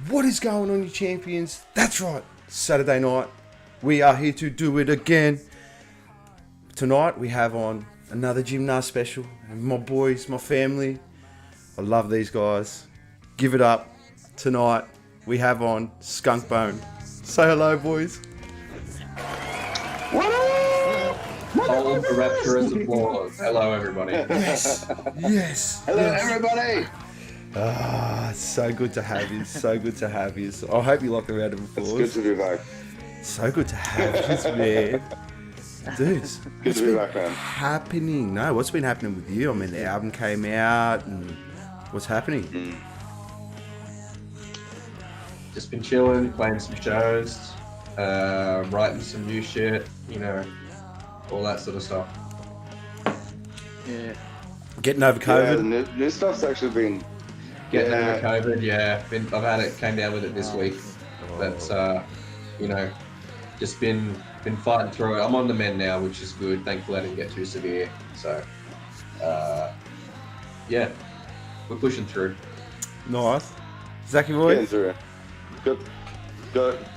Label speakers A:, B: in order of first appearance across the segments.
A: What is going on, you champions? That's right, Saturday night. We are here to do it again. Tonight we have on another Jimna special. And my boys, my family. I love these guys. Give it up. Tonight we have on Skunk Bone. Say hello, boys.
B: Hold the rapturous applause. Hello, everybody.
A: Yes. Yes.
C: Hello,
A: yes.
C: everybody.
A: Ah, it's so good to have you. So good to have you. I hope you like the round of applause.
C: It's good to be back.
A: So good to have you, man. Dudes,
C: Good to be back, man.
A: happening? No, what's been happening with you? I mean, the album came out, and what's happening?
B: Just been chilling, playing some shows, writing some new shit, you know, all that sort of stuff.
D: Yeah.
A: Getting over COVID.
C: Yeah, new stuff's actually been
B: Getting over COVID, yeah. I've had it, came down with it this week. But, you know, just been fighting through it. I'm on the mend now, which is good. Thankfully, I didn't get too severe. So, yeah, we're pushing through.
A: Nice. Zachy
C: getting
A: boy?
C: through. Good.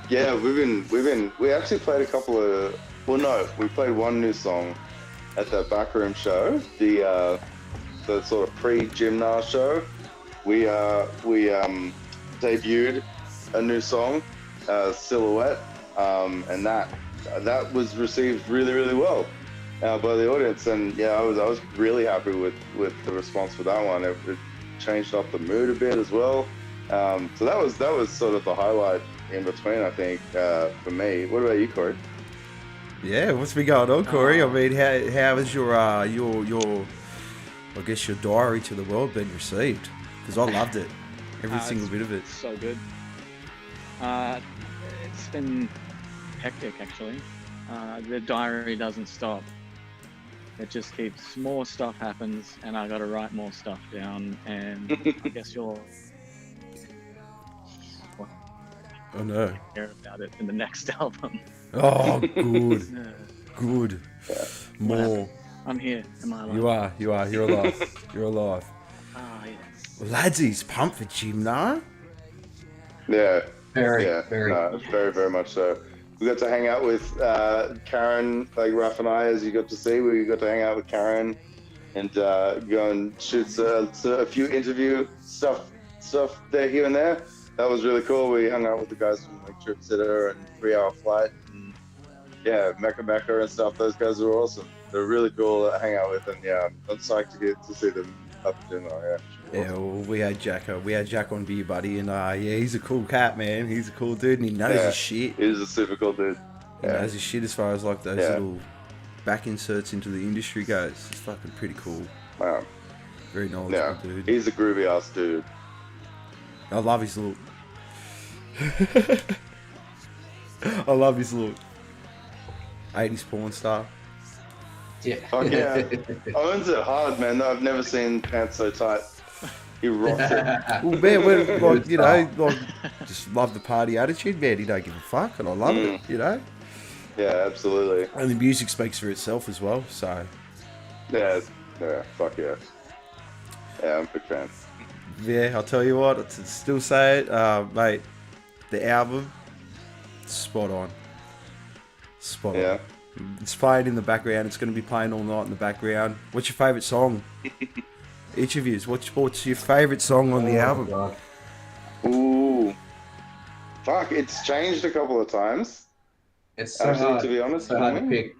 C: Yeah, we actually played a couple of. Well, no, we played one new song at the backroom show, the sort of pre-Jimna show. We debuted a new song, Silhouette, and that was received really, really well by the audience. And yeah, I was really happy with the response for that one. It changed up the mood a bit as well. So that was sort of the highlight in between, I think, for me. What about you, Corey?
A: Yeah, what's been going on, Corey? I mean, how has your I guess your diary to the world been received? Because I loved it, every single bit of it.
D: So good. It's been hectic, actually. The diary doesn't stop. It just keeps, more stuff happens, and I got to write more stuff down. And I guess you'll
A: Oh no.
D: hear about it in the next album.
A: Oh, good, good. More.
D: I'm here. Am I alive?
A: You are. You're alive. You're alive.
D: Ah, yes.
A: Ladsy's pumped for Jimna.
C: Yeah.
B: Very.
C: No, very, very much so. We got to hang out with Karen, like Raph and I, as you got to see. We got to hang out with Karen and go and shoot a few interview stuff there, here and there. That was really cool. We hung out with the guys from like Trip Sitter and 3 Hour Flight and yeah, Mecca and stuff. Those guys are awesome. They're really cool to hang out with, and yeah, I'm psyched to get to see them up in there. Yeah.
A: Yeah, well, we had Jack on Beer Buddy, and yeah, he's a cool cat, man. He's a cool dude, and he knows his shit.
C: He's a super cool dude.
A: He knows his shit as far as like those little back inserts into the industry goes. It's fucking pretty cool.
C: Wow.
A: Very knowledgeable dude.
C: He's a groovy ass dude.
A: I love his look. I love his look. 80s porn star.
B: Yeah.
C: Fuck yeah. Owns it hard, man. I've never seen pants so tight. He rocks it.
A: Well, man, we're, like, you know, like, just love the party attitude, man. He don't give a fuck, and I love it, you know?
C: Yeah, absolutely.
A: And the music speaks for itself as well, so.
C: Yeah, fuck yeah. Yeah, I'm a big fan.
A: Yeah, I'll tell you what, I'll still say it, mate, the album, spot on. Spot on. It's playing in the background. It's going to be playing all night in the background. What's your favourite song? Each of you. What's your favourite song on the album?
B: God.
C: Ooh. Fuck, it's changed a couple of times.
B: It's so hard,
C: to be honest.
B: so hard to pick.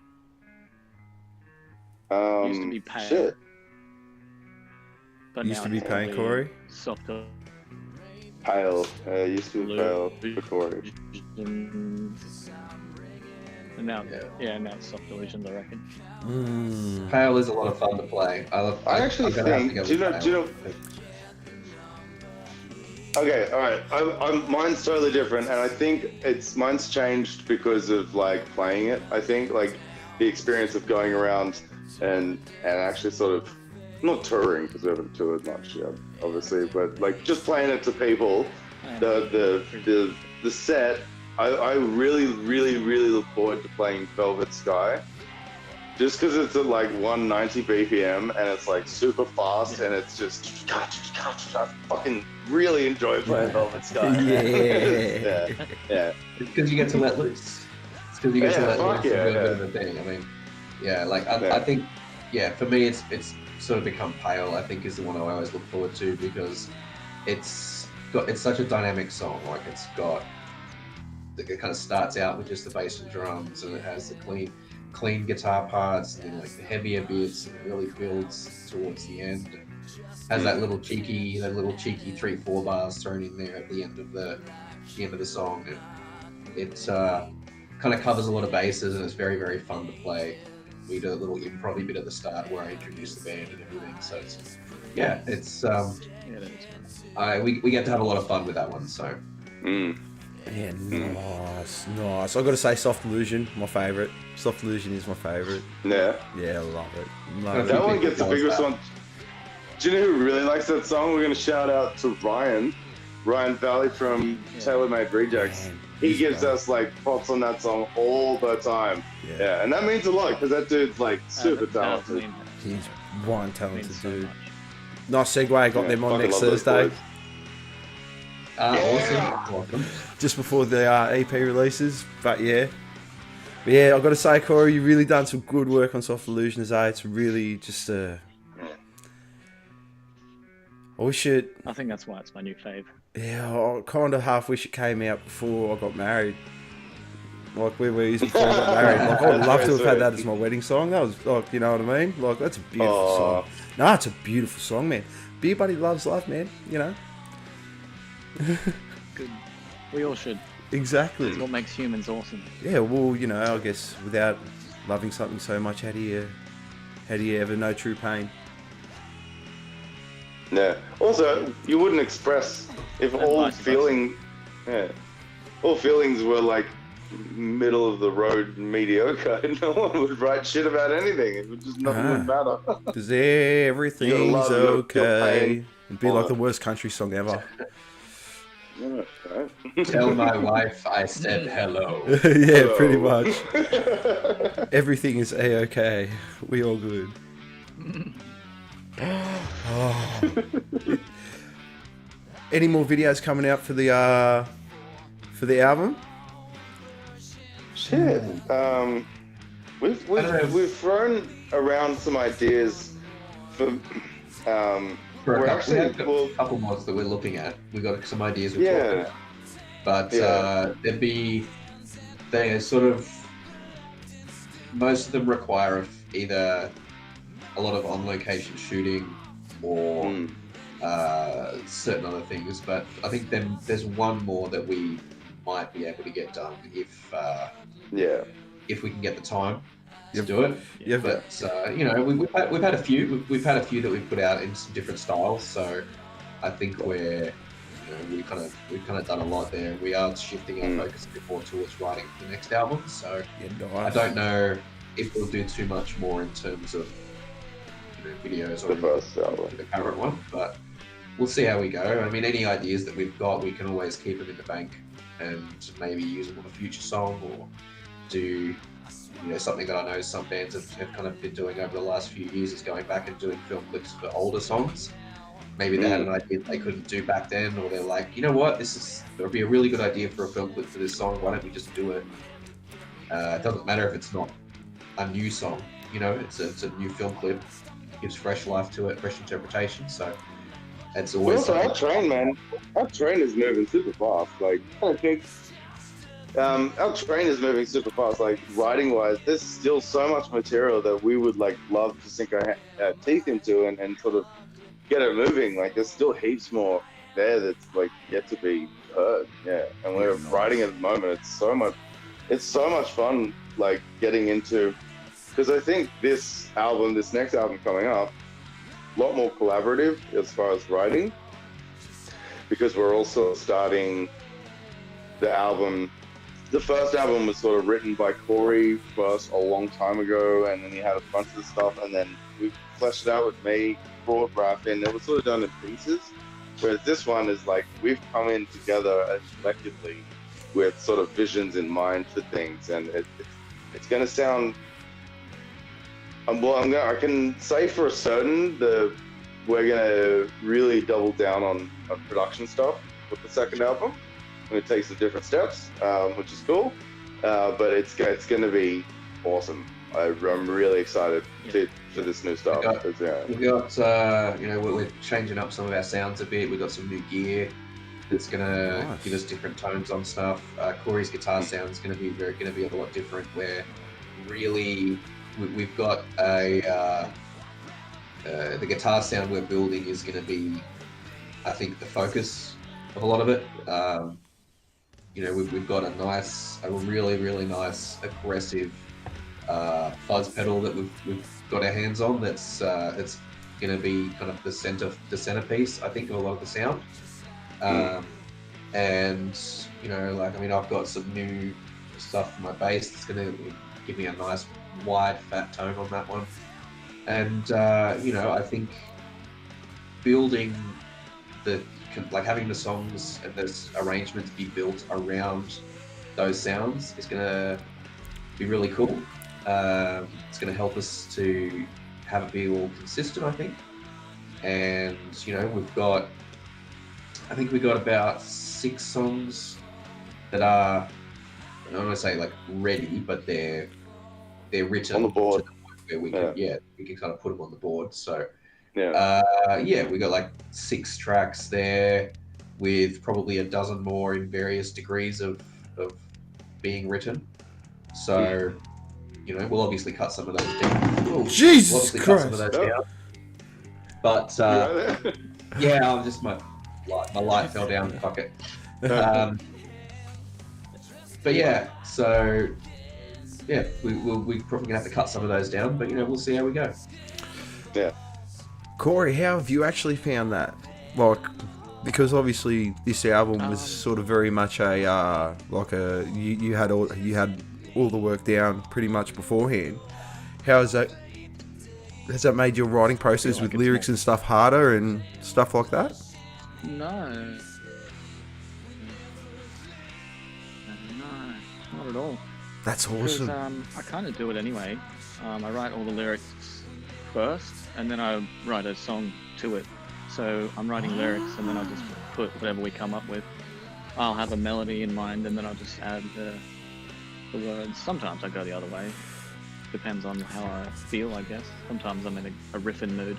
D: Used to be pale.
C: Shit.
D: But
A: Used
D: now
A: to be
D: it's
A: paying
D: probably
A: Corey.
D: Softer.
C: Pale. Used to be pale for Corey.
D: And now, now it's Soft Delusions, I reckon.
B: Pale is a lot of fun to play.
C: I actually think. Do you know? Okay, all right. Mine's totally different, and I think mine's changed because of like playing it. I think like the experience of going around and actually sort of not touring because we haven't toured much yet, obviously, but like just playing it to people. The set. I really, really, really look forward to playing Velvet Sky. Just because it's at like 190 BPM and it's like super fast and it's just I fucking really enjoy playing Velvet Sky.
A: Yeah.
C: yeah.
B: It's because you get to let loose. It's because you get to let loose. Yeah, a bit of a thing. I mean, I think, for me, it's sort of become Pale. I think is the one I always look forward to because it's such a dynamic song. Like it kind of starts out with just the bass and drums, and it has the clean guitar parts, and then like the heavier bits, and it really builds towards the end. And has that little cheeky 3-4 bars thrown in there at the end of the song. And it kind of covers a lot of bases, and it's very, very fun to play. We do a little improv bit at the start where I introduce the band and everything. So we get to have a lot of fun with that one. So.
A: Yeah, nice. I got to say, Soft Illusion, my favourite. Soft Illusion is my favourite.
C: Yeah.
A: Yeah, I love it.
C: That one gets the big response. Do you know who really likes that song? We're going to shout out to Ryan Valley from Taylor Made Rejects. Man, he gives us like props on that song all the time. Yeah, and that means a lot because that dude's like super talented.
A: He's one talented dude. Nice segue. I got them on next Thursday.
B: Awesome.
A: Just before the EP releases, but yeah, I've got to say, Corey, you've really done some good work on Soft Illusions. It's really just I wish it.
D: I think that's why it's my new fave.
A: Yeah, I kind of half wish it came out before I got married. Like we were using before I got married. Like I'd love to have had that as my wedding song. That was like, you know what I mean? Like that's a beautiful song. No, it's a beautiful song, man. Beer Buddy loves love, man. You know.
D: Good. We all should.
A: Exactly.
D: That's what makes humans awesome.
A: Yeah, well, you know, I guess without loving something so much, how do you ever know true pain?
C: Yeah. Also, you wouldn't express if all feelings were like middle of the road mediocre. No one would write shit about anything. It would just nothing would matter.
A: Because everything's okay. It'd be like the worst country song ever.
B: Tell my wife I said hello.
A: Yeah, pretty much. Everything is A-okay. We all good. Any more videos coming out for the album?
C: Shit. We've thrown around some ideas for
B: we're actually a couple mods that we're looking at. We've got some ideas we're talking about. But they're sort of, most of them require either a lot of on-location shooting or certain other things. But I think there's one more that we might be able to get done if we can get the time to do it. Yeah, but you know, we've had a few. We've had a few that we've put out in some different styles. So I think we've kind of done a lot there. We are shifting our focus a bit more towards writing the next album. So I don't know if we'll do too much more in terms of videos or the current one, but we'll see how we go. I mean, any ideas that we've got, we can always keep them in the bank and maybe use them on a future song or do. Something that I know some bands have kind of been doing over the last few years is going back and doing film clips for older songs. Maybe they had an idea they couldn't do back then, or they're like, you know what, it would be a really good idea for a film clip for this song. Why don't we just do it? It doesn't matter if it's not a new song. It's a new film clip. It gives fresh life to it, fresh interpretation. So it's always.
C: Also, our train is moving super fast. Like, I think. Our train is moving super fast, like writing wise. There's still so much material that we would like love to sink our teeth into and sort of get it moving. Like there's still heaps more there that's like yet to be heard. Yeah, and we're writing at the moment. It's so much fun like getting into, because I think this next album coming up, a lot more collaborative as far as writing, because we're also starting the album. The first album was sort of written by Corey first a long time ago, and then he had a bunch of stuff, and then we fleshed it out with me, brought Raph in. It was sort of done in pieces, whereas this one is like we've come in together collectively with sort of visions in mind for things, and it's going to sound. I can say for a certain that we're going to really double down on production stuff with the second album. It takes some different steps, which is cool, but it's going to be awesome. I'm really excited for this new stuff.
B: We've got we're changing up some of our sounds a bit. We've got some new gear that's going to give us different tones on stuff. Corey's guitar sound is going to be a lot different. Where really we've got the guitar sound we're building is going to be, I think, the focus of a lot of it. We've got a really, really nice, aggressive fuzz pedal that we've got our hands on. That's going to be kind of the centerpiece, I think, of a lot of the sound. I've got some new stuff for my bass that's going to give me a nice, wide, fat tone on that one. And I think building having the songs and those arrangements be built around those sounds is going to be really cool. It's going to help us to have it be all consistent, I think. And we've got about 6 songs that are, I don't want to say like ready, but they're written
C: on the board
B: to the point where we can kind of put them on the board. So we got like 6 tracks there with probably a dozen more in various degrees of being written. So, we'll obviously cut some of those down.
A: Jesus Christ!
B: But I'm just my light fell down. Fuck it. We're probably gonna have to cut some of those down, but we'll see how we go.
C: Yeah.
A: Corey, how have you actually found that? Like, because obviously this album was sort of very much you had all the work down pretty much beforehand. How has that made your writing process with lyrics and stuff harder and stuff like that?
D: No, not at all.
A: That's awesome.
D: Because, I kind of do it anyway. I write all the lyrics first, and then I write a song to it. So I'm writing lyrics, and then I'll just put whatever we come up with. I'll have a melody in mind, and then I'll just add the words. Sometimes I go the other way. Depends on how I feel, I guess. Sometimes I'm in a riffing mood.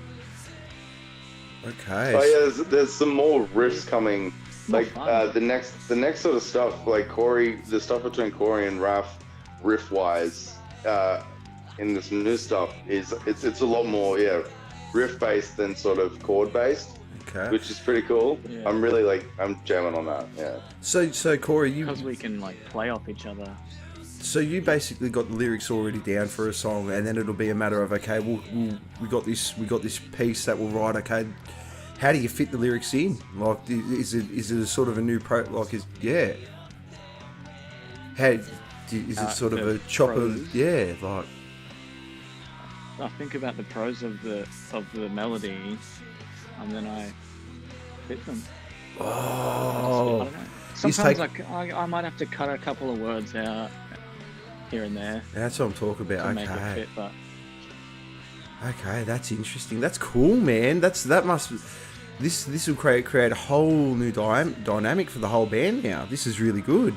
A: Okay.
C: Oh yeah, there's some more riffs coming. Like the next sort of stuff, like the stuff between Corey and Raph, riff wise, in this new stuff it's a lot more riff based than sort of chord based.
A: Okay.
C: Which is pretty cool. Yeah. I'm jamming on that. Yeah.
A: So Corey,
D: because we can play off each other.
A: So you basically got the lyrics already down for a song, and then it'll be a matter of we got this piece that we'll write. Okay, how do you fit the lyrics in? Like, is it a sort of a new How is it sort of a chopper? Yeah, like.
D: I think about the prose of the melody, and then I fit them.
A: Oh.
D: I don't know. Sometimes I might have to cut a couple of words out here and there.
A: That's what I'm talking about.
D: To make it fit, but...
A: Okay, that's interesting. That's cool, man. This will create a whole new dynamic for the whole band now. This is really good.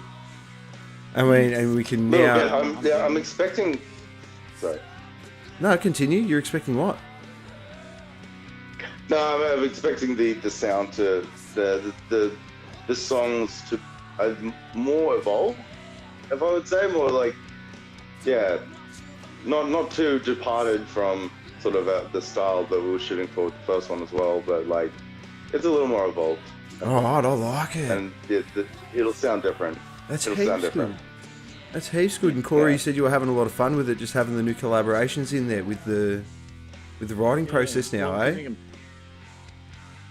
A: I mean, and we can now.
C: I'm expecting. Sorry.
A: No, continue. You're expecting what?
C: No, I'm expecting the sound to the songs to more evolve. If I would say more not too departed from sort of the style that we were shooting for with the first one as well, but it's a little more evolved.
A: Oh, I like it.
C: And it'll sound different.
A: It'll sound different. That's heaps good. And Corey, you said you were having a lot of fun with it, just having the new collaborations in there with the writing process now,
D: well,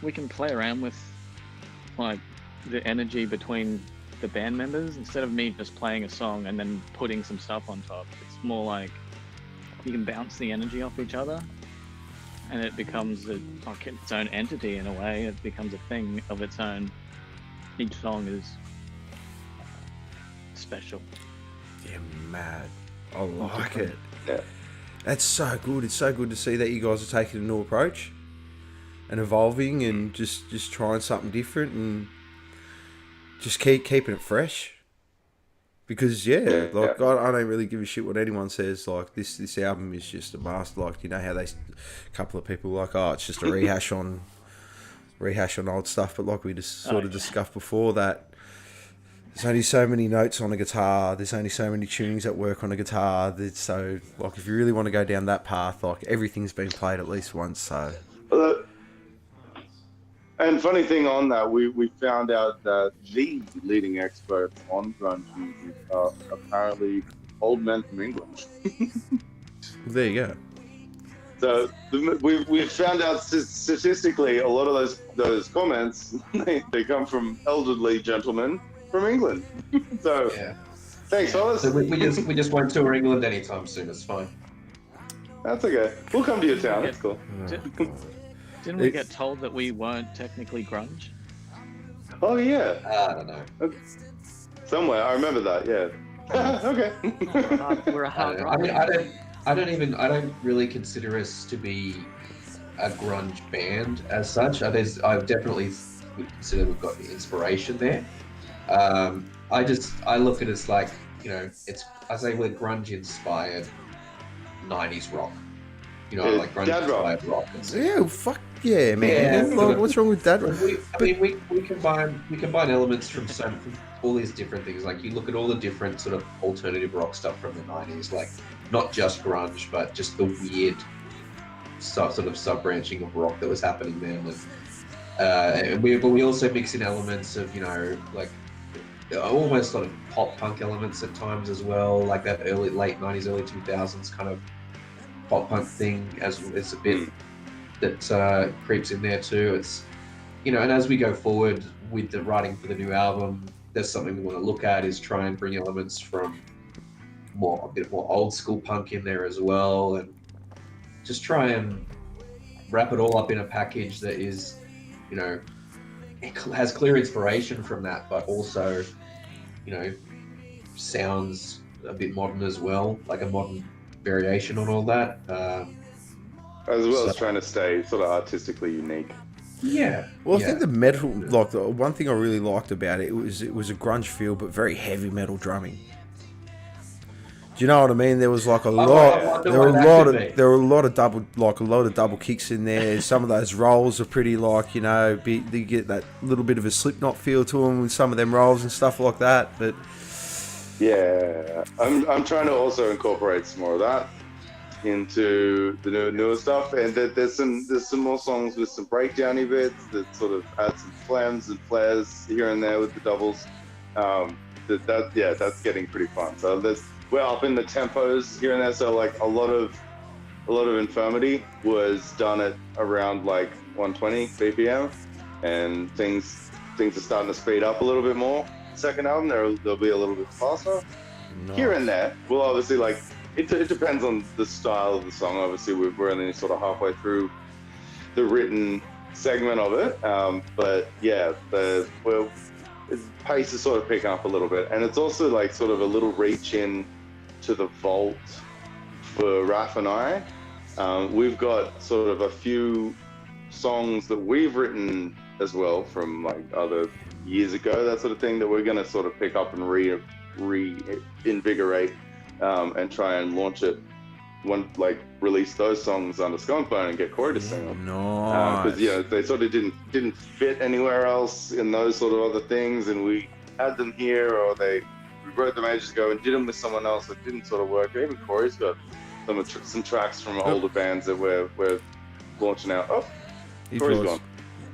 D: we can play around with like the energy between the band members instead of me just playing a song and then putting some stuff on top. It's more like you can bounce the energy off each other, and it becomes like its own entity in a way. It becomes a thing of its own. Each song is special.
A: Yeah, mad. I like it.
C: Yeah.
A: That's so good. It's so good to see that you guys are taking a new approach and evolving and just trying something different and just keeping it fresh. Because I don't really give a shit what anyone says. Like this album is just a master. Like, you know how a couple of people are like, oh, it's just a rehash on old stuff. But like we just sort of discussed before, that there's only so many notes on a guitar. There's only so many tunings that work on a guitar. So like if you really want to go down that path, like everything's been played at least once. So.
C: And funny thing on that, we found out that the leading experts on grunge music are apparently old men from England.
A: There you go.
C: So we found out statistically a lot of those comments they come from elderly gentlemen from England. So thanks, fellas.
B: So we just won't tour England anytime soon. It's fine.
C: That's okay. We'll come to your town. That's cool.
D: Didn't we get told that we weren't technically grunge?
C: Oh yeah.
B: I don't know.
C: Somewhere I remember that. Yeah. Okay.
D: We're a hard rock.
B: I mean, I don't really consider us to be a grunge band as such. I've definitely consider we've got the inspiration there. I look at it as like, you know, I say we're grunge inspired 90s rock. You know, like grunge inspired rock.
A: Yeah, fuck yeah, man.
B: Yeah,
A: Like, what's wrong with that?
B: We combine elements from all these different things. Like you look at all the different sort of alternative rock stuff from the 90s, like not just grunge, but just the weird sort of sub-branching of rock that was happening then. And we also mix in elements of, you know, like almost sort of pop punk elements at times as well, like that late 90s, early 2000s kind of pop punk thing, as it's a bit that creeps in there too. It's, you know, and as we go forward with the writing for the new album, there's something we want to look at, is try and bring elements from a bit more old school punk in there as well, and just try and wrap it all up in a package that is, you know, it has clear inspiration from that, but also, you know, sounds a bit modern as well, like a modern variation on all that.
C: As well as trying to stay sort of artistically unique.
B: Yeah.
A: Well, I think the metal, like the one thing I really liked about it, it was a grunge feel, but very heavy metal drumming. Do you know what I mean? There was like a lot. There were a lot of double kicks in there. Some of those rolls are pretty, like, you know, you get that little bit of a Slipknot feel to them with some of them rolls and stuff like that. But
C: yeah, I'm trying to also incorporate some more of that into the newer stuff, and there's some more songs with some breakdowny bits that sort of add some flams and flares here and there with the doubles. That's getting pretty fun. So we're up in the tempos here and there. So like a lot of Infirmity was done at around like 120 BPM, and things are starting to speed up a little bit more. Second album, they'll be a little bit faster. Nice. Here and there. We'll obviously like. It depends on the style of the song. Obviously, we're only sort of halfway through the written segment of it. But yeah, the pace is sort of picking up a little bit. And it's also like sort of a little reach in to the vault for Raph and I. We've got sort of a few songs that we've written as well from like other years ago, that sort of thing, that we're going to sort of pick up and reinvigorate. And try and launch it, release those songs under Skunk Bone and get Corey to sing them.
A: Nice.
C: Because they sort of didn't fit anywhere else in those sort of other things, and we had them here, or we wrote them ages ago and did them with someone else that didn't sort of work. Even Corey's got some tracks from older bands that we're launching out. Oh, Corey's gone.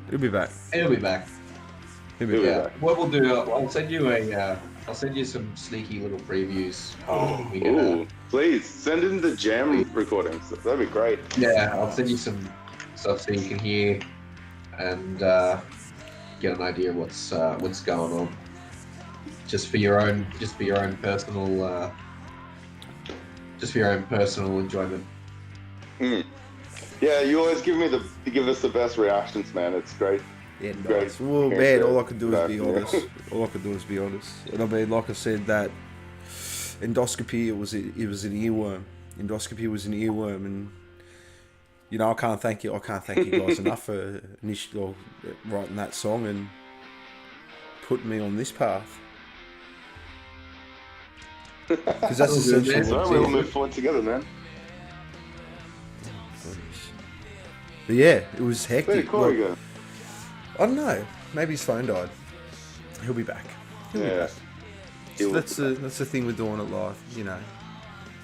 A: He'll be back.
B: He'll be back.
A: He'll be back.
B: What we'll do, I'll send you I'll send you some sneaky little previews. We get
C: Ooh, please send in the jam recordings. That'd be great.
B: Yeah, I'll send you some stuff so you can hear and get an idea of what's going on. Just for your own personal enjoyment.
C: Yeah, you always give us the best reactions, man. It's great.
A: Yeah,
C: Great.
A: nice. Well, man, all I could do is be honest. All I could do is be honest. And I mean, like I said, that endoscopy, it was an earworm. Endoscopy was an earworm, and you know, I can't thank you guys enough for initially writing that song and putting me on this path. Because that's essentially
C: So
A: what
C: we'll
A: it is.
C: move forward together, man.
A: But yeah, it was
C: Where
A: hectic.
C: did Corey go?
A: I don't know. Maybe his phone died. He'll be back. He'll be back. So that's the thing with doing it live, you know.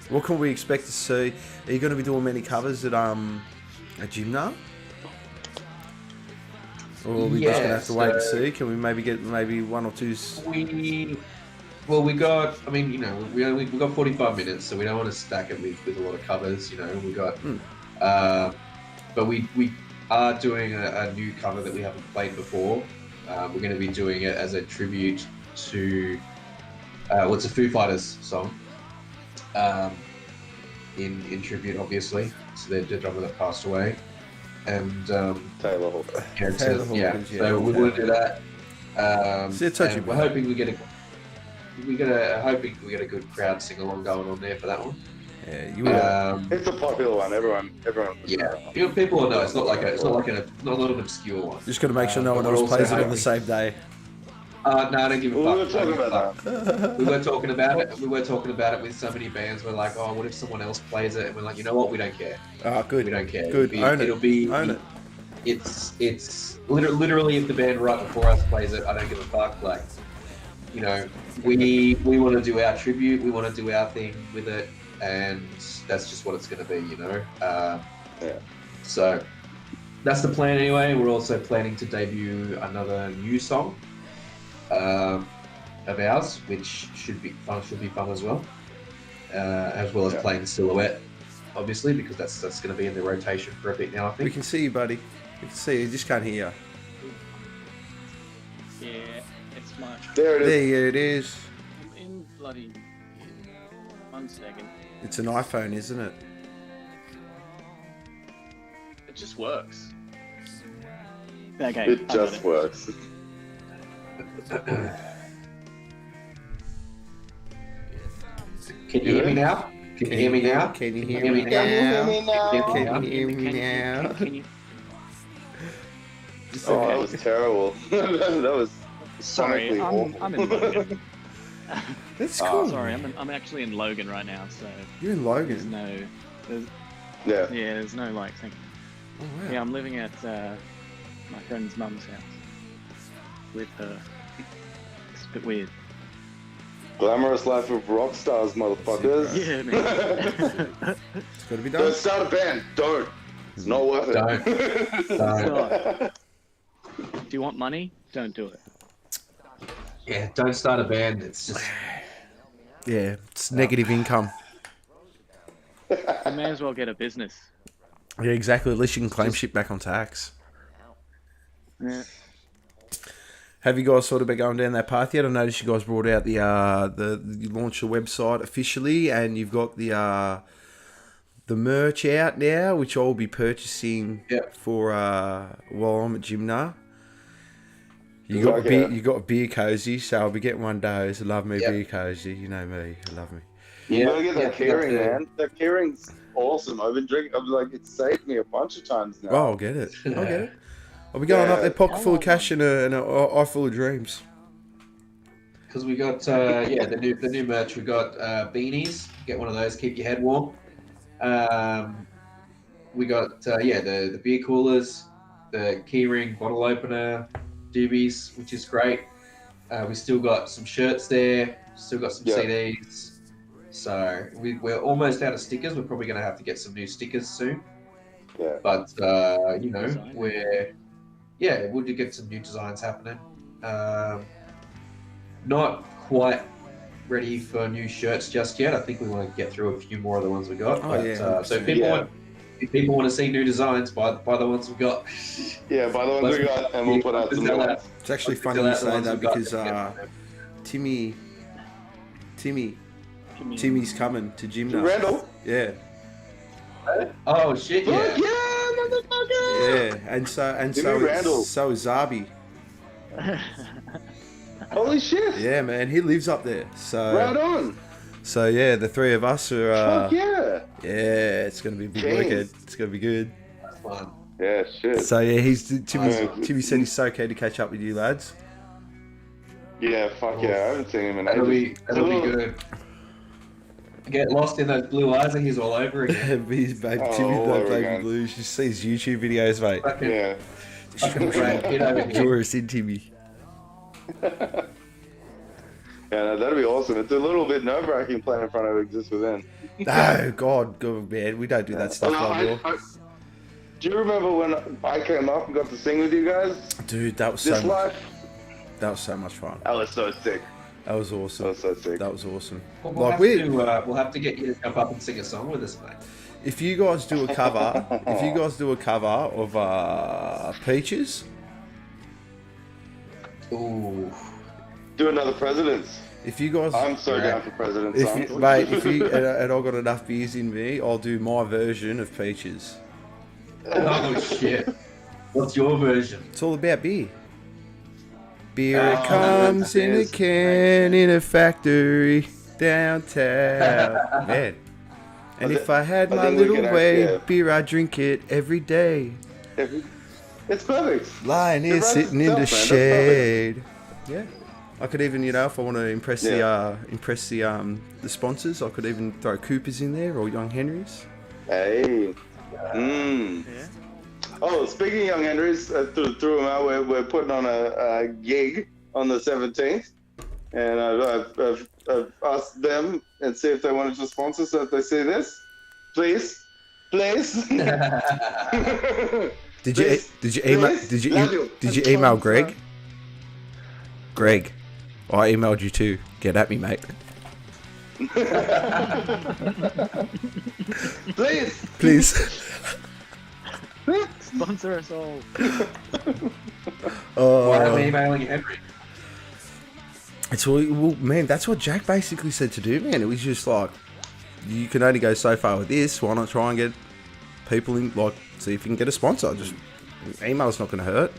A: What can we expect to see? Are you going to be doing many covers at Jimna? Or are we just going to have to wait and see? Can we maybe get one or two?
B: We got. I mean, you know, we got 45 minutes, so we don't want to stack it with a lot of covers. You know, we got. But we are doing a new cover that we haven't played before. We're going to be doing it as a tribute to it's a Foo Fighters song. In tribute, obviously, so the drummer that passed away, and
C: Taylor Hawkins.
A: Taylor
B: yeah.
A: Hawkins, yeah.
B: So we're going to do that.
A: And
B: we're hoping we get a good crowd sing along going on there for that one.
A: Yeah, you will.
C: It's a popular one. Everyone.
B: Yeah, people will know. It's not not an obscure one.
A: Just got to make sure no one
B: we're
A: else
B: also
A: plays it on
B: hoping-
A: the same day.
B: No, I don't give a fuck.
C: We were talking about that.
B: We were talking about it. We were talking about it with so many bands. We're like, oh, what if someone else plays it? And we're like, you know what? We don't care.
A: Ah, good.
B: We don't care.
A: Good. Own it.
B: It's literally if the band right before us plays it, I don't give a fuck. Like, you know, we want to do our tribute. We want to do our thing with it, and that's just what it's going to be. You know.
C: Yeah.
B: So that's the plan anyway. We're also planning to debut another new song of ours, which should be fun as well. As well as playing Silhouette, obviously, because that's going to be in the rotation for a bit now, I think.
A: We can see you, buddy. We can see you. Just can't hear you.
D: Yeah, it's my.
C: There it is.
A: There it is.
D: In bloody. 1 second.
A: It's an iPhone, isn't it?
D: It just works. Okay.
C: It just works.
B: Can you hear me now? Can you hear me now?
A: Can you hear me now? Can you hear me now?
D: Can you?
C: Oh, that was terrible. That was
D: Sorry,
C: sonically awful.
D: I'm in Logan.
A: That's cool.
D: Sorry, I'm actually in Logan right now, so
A: You're in
D: there's
A: Logan.
D: no,
C: Yeah.
D: there's no like thing.
A: Oh, wow.
D: Yeah, I'm living at my friend's mum's house with her. It's a bit weird.
C: Glamorous life of rock stars, motherfuckers.
D: Yeah, man.
A: It's got to be
C: Don't
A: done.
C: start a band. Don't. It's not worth it.
B: Don't.
D: It's not. Do you want money? Don't do it.
B: Yeah, don't start a band. It's just
A: Yeah, it's negative income.
D: You may as well get a business.
A: Yeah, exactly. At least you can claim shit back on tax.
D: Yeah.
A: Have you guys sort of been going down that path yet? I noticed you guys brought out you launched your website officially, and you've got the merch out now, which I'll be purchasing for while I'm at Jimna. You got a beer cozy, so I'll be getting one of those. I love me beer cozy. You know me, I love me.
C: You gotta get that keyring, man. That keyring's awesome. I've been drinking. I'm like, it's saved me a bunch of times now.
A: Oh, I'll get it. I'll get it. I'll be going up there, pocket full of cash and an eye full of dreams.
B: because we got the new merch. We got beanies. Get one of those. Keep your head warm. We got the beer coolers, the keyring, bottle opener, doobies, which is great. We still got some shirts there. Still got some CDs. So we're almost out of stickers. We're probably going to have to get some new stickers soon.
C: Yeah.
B: But we'll get some new designs happening. Not quite ready for new shirts just yet. I think we want to get through a few more of the ones we got.
A: Oh,
B: But,
A: yeah,
B: so
A: 100%.
B: if people want to see new designs, buy the ones we've got.
C: Yeah, by the ones we got, and we'll put out some new ones.
A: It's actually
B: Let's
A: funny
B: fill
A: you
B: out the
A: say
B: ones
A: that
B: we've got.
A: because Timmy's coming to Jimna.
C: Randall?
A: Yeah.
B: Oh shit!
C: Fuck
B: Yeah.
C: yeah, motherfucker!
A: Yeah, and
C: Jimmy Randall.
A: so is Zabi.
C: Holy shit!
A: Yeah, man, he lives up there. So
C: Right on!
A: So yeah, the three of us are.
C: Fuck yeah!
A: Yeah, it's gonna be a big
C: Jeez.
A: weekend. It's gonna be good.
B: That's fun.
C: Yeah, shit.
A: So yeah, Timmy said he's so keen to catch up with you lads.
C: Yeah, fuck yeah, I haven't seen him in
B: That'll
C: ages.
B: be good. Get lost in those blue eyes and he's all over again.
A: He's baby,
C: Oh,
A: Timmy's
C: all
A: no
C: over
A: baby
C: again.
A: blues. You see his YouTube videos, mate.
B: Fucking,
C: Yeah.
B: fucking Brad Pitt over here.
A: Draw us in, Timmy.
C: Yeah, no, that'd be awesome. It's a little bit nerve-wracking playing in front of Exist Within.
A: No, God, man, we don't do that stuff
C: Well,
A: no more.
C: do you remember when I came up and got to sing with you guys?
A: Dude, that was
C: This
A: so
C: life?
A: that was so much fun.
C: That was so sick.
A: That was awesome.
C: That was so sick.
A: That was awesome.
B: Well,
A: Like
B: we'll have to get you to jump up and sing a song with us, mate.
A: if you guys do a cover, of Peaches,
B: Ooh.
C: Do another Presidents.
A: if you guys,
C: I'm so down for Presidents
A: if
C: songs.
A: you, mate, if you and I've got enough beers in me, I'll do my version of Peaches.
B: Oh shit. What's your version?
A: It's all about beer. Beer
B: Oh,
A: it comes in a
B: yes.
A: can in a factory downtown. Man. And if I had
C: I
A: my
C: think we
A: little
C: could
A: way,
C: actually,
A: beer I drink it every day.
C: It's perfect.
A: Lying here
C: It writes
A: sitting in the
C: itself, man. That's
A: shade. Yeah. I could even, if I want to impress
C: Yeah.
A: the sponsors, I could even throw Coopers in there or Young Henrys.
C: Hey.
D: Yeah.
C: Oh, speaking of Young Henrys, threw them out. We're putting on a gig on the 17th, and I've asked them and see if they wanted to sponsor. So if they see this, please.
A: Did you
C: Please,
A: email
C: please, love you.
A: email Greg? Greg, I emailed you too. Get at me, mate.
C: Please.
A: Please.
D: Sponsor us all.
B: Why am I emailing Henry?
A: It's all, well, man, that's what Jack basically said to do, man. It was just like, you can only go so far with this. Why not try and get people in, like, see if you can get a sponsor. Just email's not going to hurt.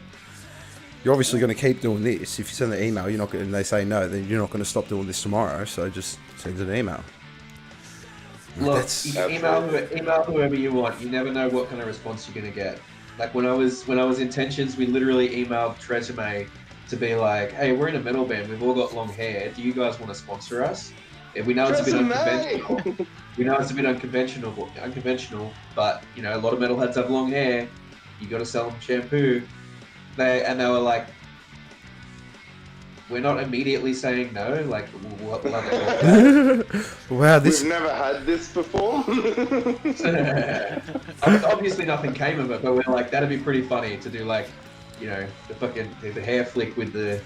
A: You're obviously going to keep doing this. If you send the email, you're not going, and they say no, then you're not going to stop doing this tomorrow. So just send an email.
B: Look, you can email whoever you want. You never know what kind of response you're going to get. Like when I was in Tensions, we literally emailed Tresemme to be like, hey, we're in a metal band. We've all got long hair. Do you guys want to sponsor us? We know it's a bit unconventional. We know it's a bit unconventional, but you know, a lot of metalheads have long hair. You got to sell them shampoo. They were like, we're not immediately saying no. Like, we'll have a
A: Wow, this.
C: We've never had this before.
B: Obviously, nothing came of it, but we're like, that'd be pretty funny to do, like, you know, the hair flick with a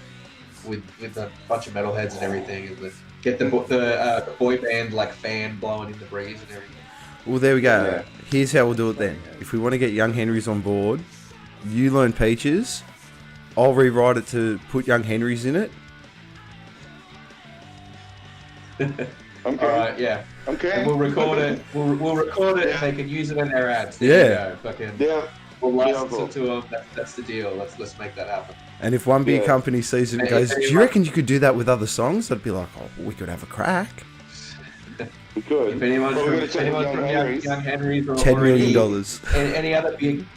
B: bunch of metalheads and everything, and get the boy band like fan blowing in the breeze and everything.
A: Well, there we go.
C: Yeah.
A: Here's how we'll do it then. If we want to get Young Henrys on board, you learn Peaches. I'll rewrite it to put Young Henrys in it.
C: Okay.
B: All right, yeah.
C: Okay.
B: And we'll record it. We'll record it, and they can use it in their ads. There
A: Yeah.
B: you go. Fucking.
C: Yeah.
B: We'll license
C: cool.
B: it to them. That's the deal. Let's make that happen.
A: And if one beer
C: Yeah.
A: company sees it and
B: Hey,
A: goes,
B: if
A: do you
B: anyone-
A: reckon you could do that with other songs? I'd be like, oh, we could have a crack.
C: We could.
B: If anyone's
C: Well, we're
B: from,
C: gonna check with
B: Young Henrys or
A: $10 million.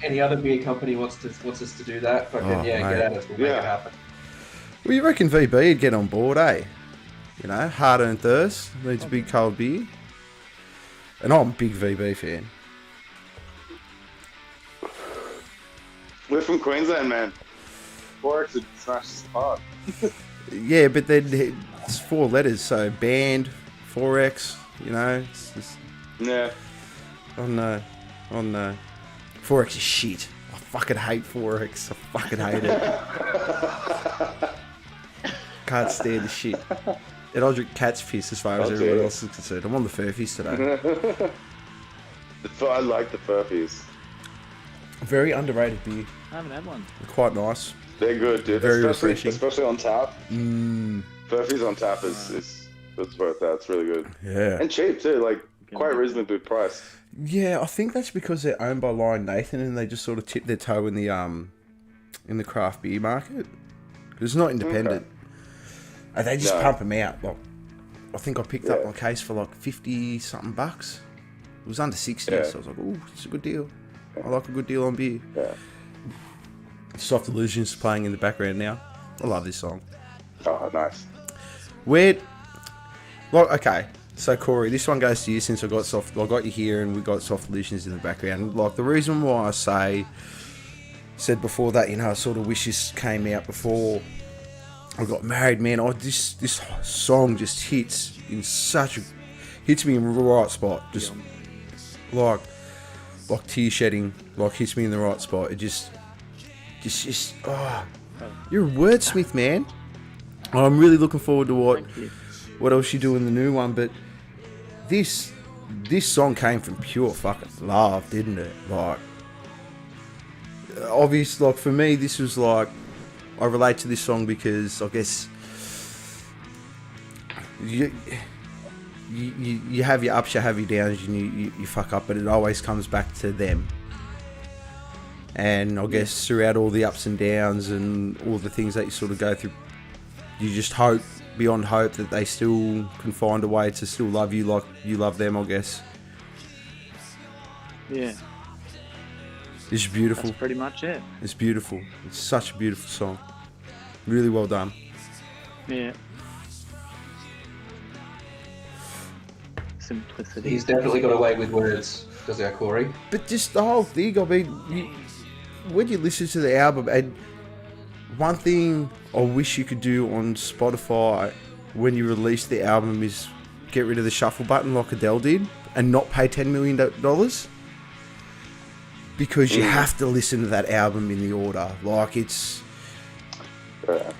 B: any other beer company wants us to do that, fucking
A: Oh,
B: yeah,
A: mate.
B: get at us. We'll make
C: Yeah.
B: it happen.
A: Well, you reckon VB would get on board, eh? You know, hard earned thirst, needs a big cold beer. And I'm a big VB fan.
C: We're from Queensland, man. Forex would smash this apart.
A: Yeah, but then it's 4 letters, so band, 4X, you know. It's just,
C: Yeah.
A: oh no. 4X is shit. I fucking hate 4X. I fucking hate it. Can't stand the shit. And I'll drink cat's piss as far as
C: Oh,
A: everyone
C: dear.
A: else is concerned. I'm on the Furfies today.
C: I like the Furfies.
A: Very underrated beer.
D: I haven't had one.
A: They're quite nice.
C: They're good, dude.
A: Very refreshing.
C: Especially on tap.
A: Mm,
C: Furfies on tap is it's worth that. It's really good.
A: yeah.
C: And cheap too, like quite reasonably priced.
A: Yeah, I think that's because they're owned by Lion Nathan and they just sort of tip their toe in the craft beer market. Because it's not independent. And they just pump them out. Like, I think I picked up my case for like 50 something bucks. It was under 60, so I was like, "Oh, it's a good deal. I like a good deal on beer."
C: Yeah.
A: Soft Illusions playing in the background now. I love this song.
C: Oh, nice.
A: Okay, so Corey, this one goes to you since I got you here and we got Soft Illusions in the background. Like, the reason why I said before that, you know, I sort of wish this came out before I got married, man. This song just hits me in the right spot. Just like tear shedding, like hits me in the right spot. It just you're a wordsmith, man. I'm really looking forward to what else you do in the new one, but this song came from pure fucking love, didn't it? Like, obviously, like for me, this was like, I relate to this song because I guess you have your ups, you have your downs, and you fuck up, but it always comes back to them. And I guess throughout all the ups and downs and all the things that you sort of go through, you just hope beyond hope that they still can find a way to still love you like you love them, I guess.
D: Yeah.
A: It's beautiful.
D: That's pretty much it.
A: It's beautiful. It's such a beautiful song. Really well done.
D: Yeah. Simplicity.
B: He's definitely got away with words, does our Corey?
A: But just the whole thing, I mean, when you listen to the album, and one thing I wish you could do on Spotify when you release the album is get rid of the shuffle button like Adele did and not pay $10 million. Because you have to listen to that album in the order. Like, it's a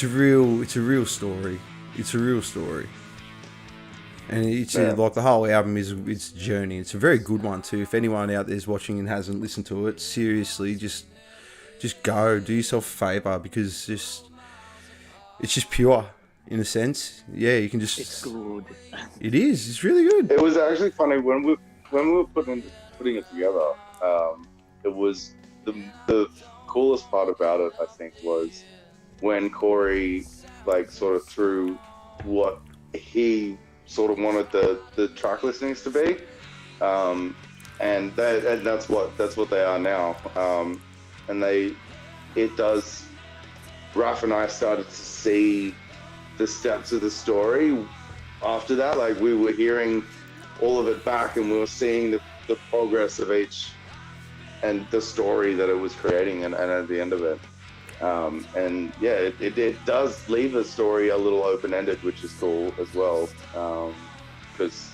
A: real story. It's a real story. And it's like the whole album it's a journey. It's a very good one too. If anyone out there's watching and hasn't listened to it, seriously, just go, do yourself a favour, because it's just pure in a sense. Yeah, you can just.
D: It's good.
A: It is. It's really good.
C: It was actually funny when we were putting it together. It was the coolest part about it, I think, was when Corey like sort of threw what he sort of wanted the track listings to be, and that's what they are now. Raph and I started to see the steps of the story after that. Like, we were hearing all of it back and we were seeing the progress of each and the story that it was creating and at the end of it. It does leave the story a little open-ended, which is cool as well, because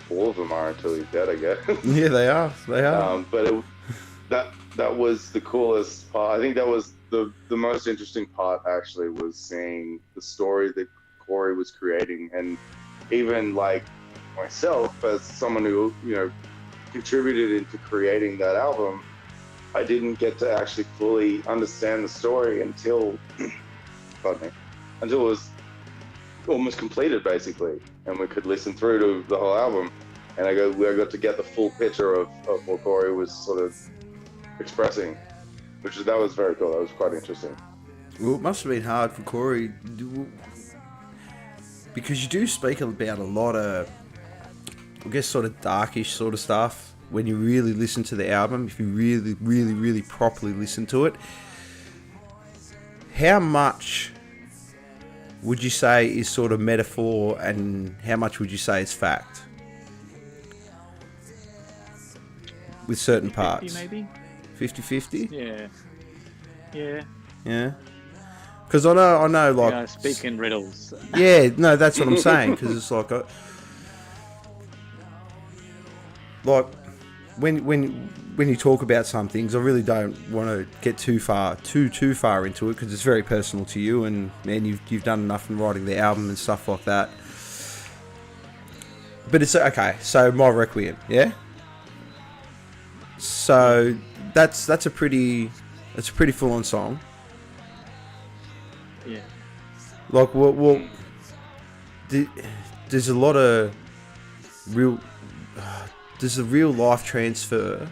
C: all of them are until he's dead, I guess.
A: Yeah, they are.
C: But that was the coolest part. I think that was the most interesting part, actually, was seeing the story that Corey was creating. And even like myself, as someone who, you know, contributed into creating that album, I didn't get to actually fully understand the story until it was almost completed, basically, and we could listen through to the whole album. And I got to get the full picture of what Corey was sort of expressing, that was very cool. That was quite interesting.
A: Well, it must have been hard for Corey, because you do speak about a lot of, I guess, sort of darkish sort of stuff. When you really listen to the album, if you really, really, really properly listen to it, how much would you say is sort of metaphor and how much would you say is fact? With certain parts.
D: 50 maybe?
A: 50-50?
D: Yeah. Yeah.
A: Yeah? Because I know, like...
D: Yeah, speak in riddles.
A: Yeah, no, that's what I'm saying, because it's like... when you talk about some things, I really don't want to get too far into it because it's very personal to you, and man, you've done enough in writing the album and stuff like that. But it's okay. So My Requiem, yeah. So that's a pretty full on song.
D: Yeah.
A: Like what there's a lot of real. There's a real life transfer.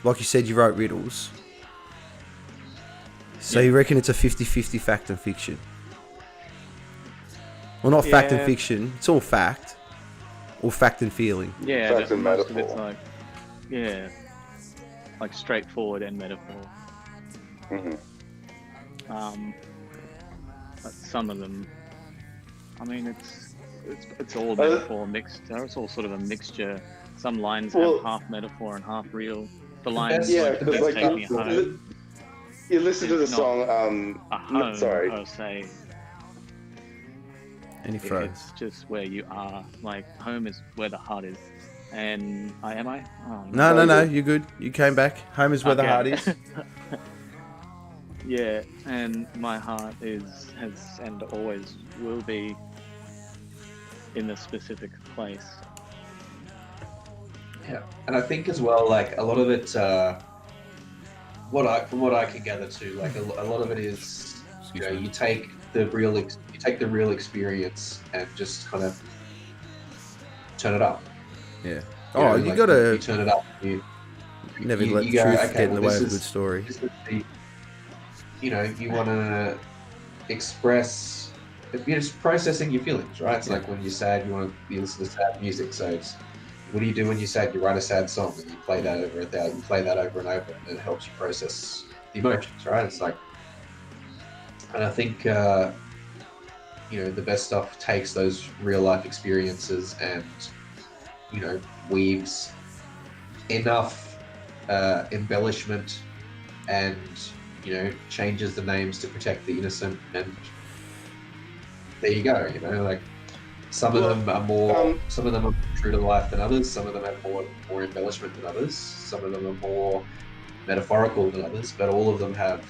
A: Like you said, you wrote riddles. So you reckon it's a 50-50 fact and fiction? Well, not fact and fiction. It's all fact. Or fact and feeling.
D: Yeah,
C: Fact and
D: most of
C: metaphor.
D: it's like straightforward and metaphor. But some of them, I mean, it's all metaphor mixed. It's all sort of a mixture. Some lines have half metaphor and half real. The lines
C: because like
D: take me home.
C: you listen to the
D: It's
C: song.
D: A home,
C: sorry.
D: per se.
A: Any phrase.
D: It's just where you are. Like home is where the heart is. And am I? Oh,
A: No, you're good. You came back. Home is where the heart is.
D: Yeah, and my heart has and always will be in a specific place.
B: Yeah, and I think as well, like a lot of it, from what I can gather too, like a lot of it is, you know, you take the real experience and just kind of turn it up.
A: Yeah.
B: You turn it up. You
A: never let the
B: go,
A: truth
B: okay,
A: get in the way of a
B: this
A: good
B: is-
A: story.
B: this is the- you know, you want to express. You're just processing your feelings, right? It's like when you're sad, you listen to sad music. So it's, what do you do when you're sad? You write a sad song and you play that over and over, and it helps you process the emotions, right? It's like, and I think you know, the best stuff takes those real life experiences and, you know, weaves enough embellishment and, you know, changes the names to protect the innocent, and there you go. You know, like some of them are more true to life than others. Some of them have more embellishment than others. Some of them are more metaphorical than others. But all of them have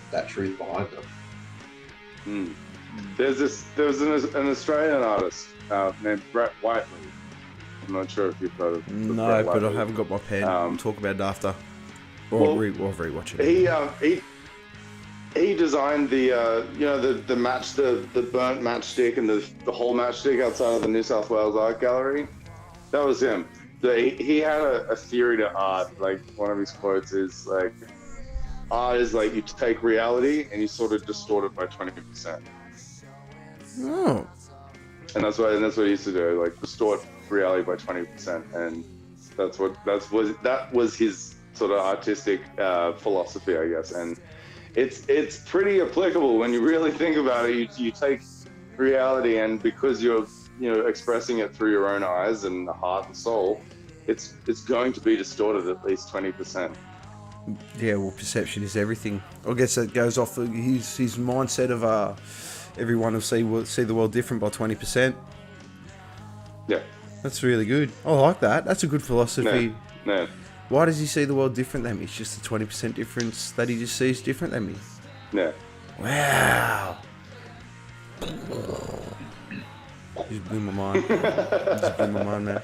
B: that truth behind them.
C: There was an Australian artist named Brett Whiteley. I'm not sure if you've heard of.
A: No,
C: Brett
A: but I
C: Whiteley.
A: haven't got my pen. We'll talk about it after. Or rewatching it.
C: He designed the the burnt matchstick and the whole matchstick outside of the New South Wales Art Gallery. That was him. He had a theory to art. Like one of his quotes is like, art is like you take reality and you sort of distort it by 20%.
A: Oh.
C: And that's what he used to do, like distort reality by 20%, and that was his sort of artistic philosophy, I guess. And it's pretty applicable when you really think about it. You take reality, and because you're expressing it through your own eyes and the heart and soul, it's going to be distorted at least 20%.
A: Yeah, well, perception is everything. I guess that goes off his mindset of everyone will see the world different by 20%.
C: Yeah,
A: that's really good. I like that. That's a good philosophy.
C: No.
A: Why does he see the world different than me? It's just a 20% difference that he just sees different than me.
C: Yeah.
A: Wow. Just blew my mind. Man.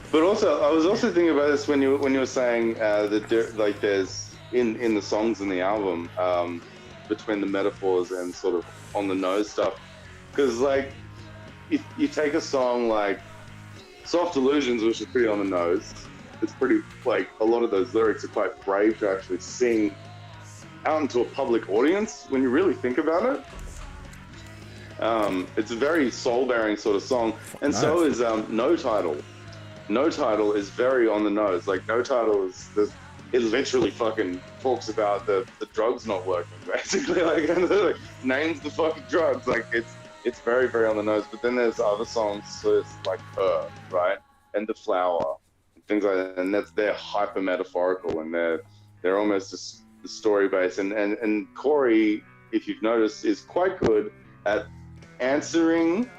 C: But also, I was also thinking about this when you were saying that like there's in the songs in the album between the metaphors and sort of on the nose stuff, because like if you take a song like Soft Illusions, which is pretty on the nose, it's pretty, like, a lot of those lyrics are quite brave to actually sing out into a public audience when you really think about it. It's a very soul-bearing sort of song, and nice. So is No Title. No Title is very on the nose. Like, No Title it literally fucking talks about the drugs not working, basically. Like, names the fucking drugs. Like, it's very, very on the nose. But then there's other songs, so it's like Her, right? And The Flower, and things like that. And they're hyper metaphorical, and they're almost just story based. And Corey, if you've noticed, is quite good at answering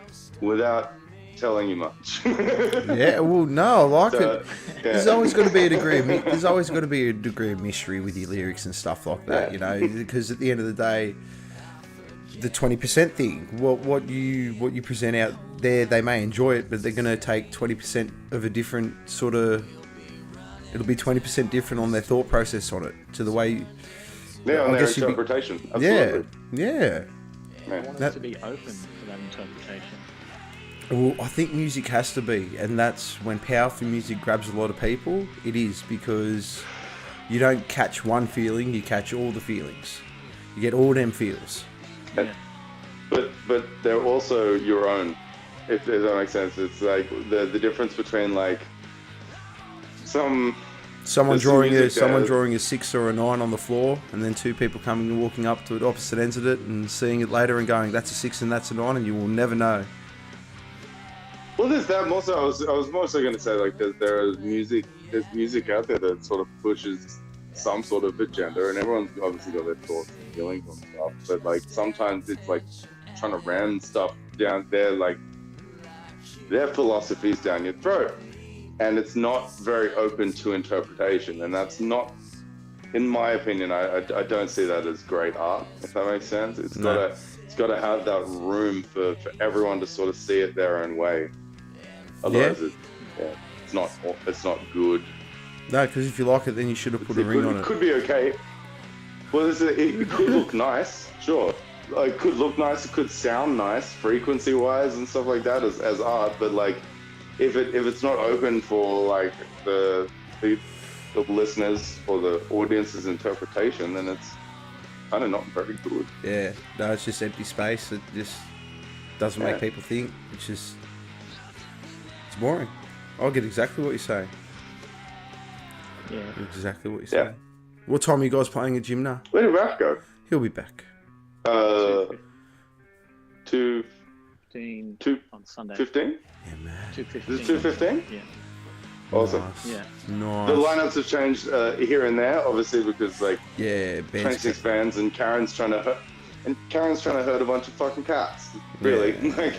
C: without telling you much.
A: Yeah, well, no, I like
C: So,
A: it.
C: yeah.
A: There's always got to be a degree. There's always got to be a degree of mystery with your lyrics and stuff like that.
C: Yeah.
A: You know, because at the end of the day, the 20% thing, what you present out there, they may enjoy it, but they're going to take 20% of a different sort of. It'll be 20% different on their thought process on it to the way.
C: Yeah, on
A: I
C: their
A: guess you'd be-
C: interpretation.
A: Yeah,
C: Absolutely.
A: yeah.
D: I want it to be open to that interpretation.
A: Well, I think music has to be, and that's when powerful music grabs a lot of people. It is because you don't catch one feeling, you catch all the feelings. You get all them feels.
D: Yeah.
C: But they're also your own, if that makes sense. It's like the difference between like
A: Someone
C: there's some
A: drawing
C: music
A: a
C: that-
A: 6 or a 9 on the floor, and then two people coming and walking up to it opposite ends of it and seeing it later and going, "That's a 6 and that's a 9," and you will never know.
C: Well, there's that. Also, I was mostly going to say like there's music out there that sort of pushes some sort of agenda, and everyone's obviously got their thoughts and feelings on stuff. But like sometimes it's like trying to ram stuff down there, like their philosophies down your throat, and it's not very open to interpretation. And that's not, in my opinion, I don't see that as great art. If that makes sense, it's got to have that room for everyone to sort of see it their own way. Otherwise, it's not good.
A: No, because if you like it, then you should have put a ring on
C: It
A: it.
C: could be okay. Well, it could look nice, sure. Like, it could look nice, it could sound nice, frequency-wise and stuff like that as art. But like, if it's not open for like the listeners or the audience's interpretation, then it's kind of not very good.
A: Yeah, no, it's just empty space. It just doesn't make
C: Yeah.
A: people think. It's boring. I'll get exactly what you're saying.
D: Yeah.
A: Exactly what you're
C: Yeah.
A: saying. What time are you guys playing at Jimna?
C: Where did Ralph go?
A: He'll be back.
C: 2:15.
D: 2:15 on Sunday.
A: Yeah, man.
D: 2:15.
C: Is it 2:15?
D: Yeah.
C: Awesome.
A: Nice.
D: Yeah.
A: Nice.
C: The lineups have changed here and there, obviously, because like
A: Yeah, bands.
C: 26 bands, and Karen's trying to hurt a bunch of fucking cats. Really,
A: Yeah.
C: like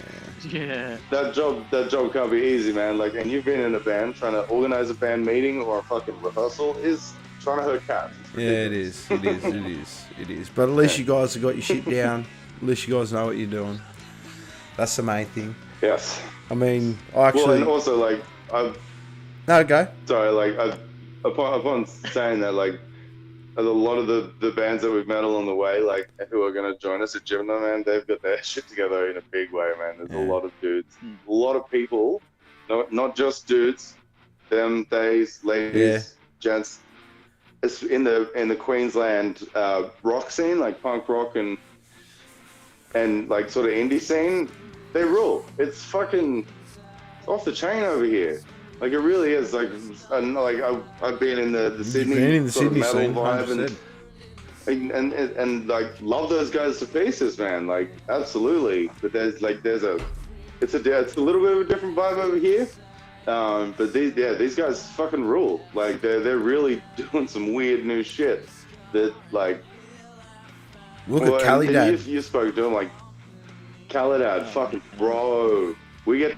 D: Yeah.
C: that job can't be easy, man. Like, and you've been in a band, trying to organize a band meeting or a fucking rehearsal is trying to hurt cats. It's
A: Yeah, it is. It is. It is. It is. But at least you guys have got your shit down. At least you guys know what you're doing. That's the main thing.
C: Yes.
A: I mean, I
C: Well,
A: actually.
C: and also like
A: No, go.
C: sorry, like upon saying that, like a lot of the bands that we've met along the way, like who are going to join us at Jimna, man, they've got their shit together in a big way, man. There's a lot of dudes, a lot of people, not just dudes, them, theys, ladies, gents. It's in the Queensland rock scene, like punk rock and like sort of indie scene. They rule. It's fucking off the chain over here. Like, it really is. Like, I've been in the Sydney
A: been in the
C: sort
A: Sydney
C: of metal
A: scene,
C: vibe
A: 100%.
C: and like love those guys to pieces, man. Like, absolutely. But it's a little bit of a different vibe over here. But these guys fucking rule. Like, they're really doing some weird new shit. That like.
A: Look at Calidad.
C: You spoke to him, like Calidad, fucking bro. We get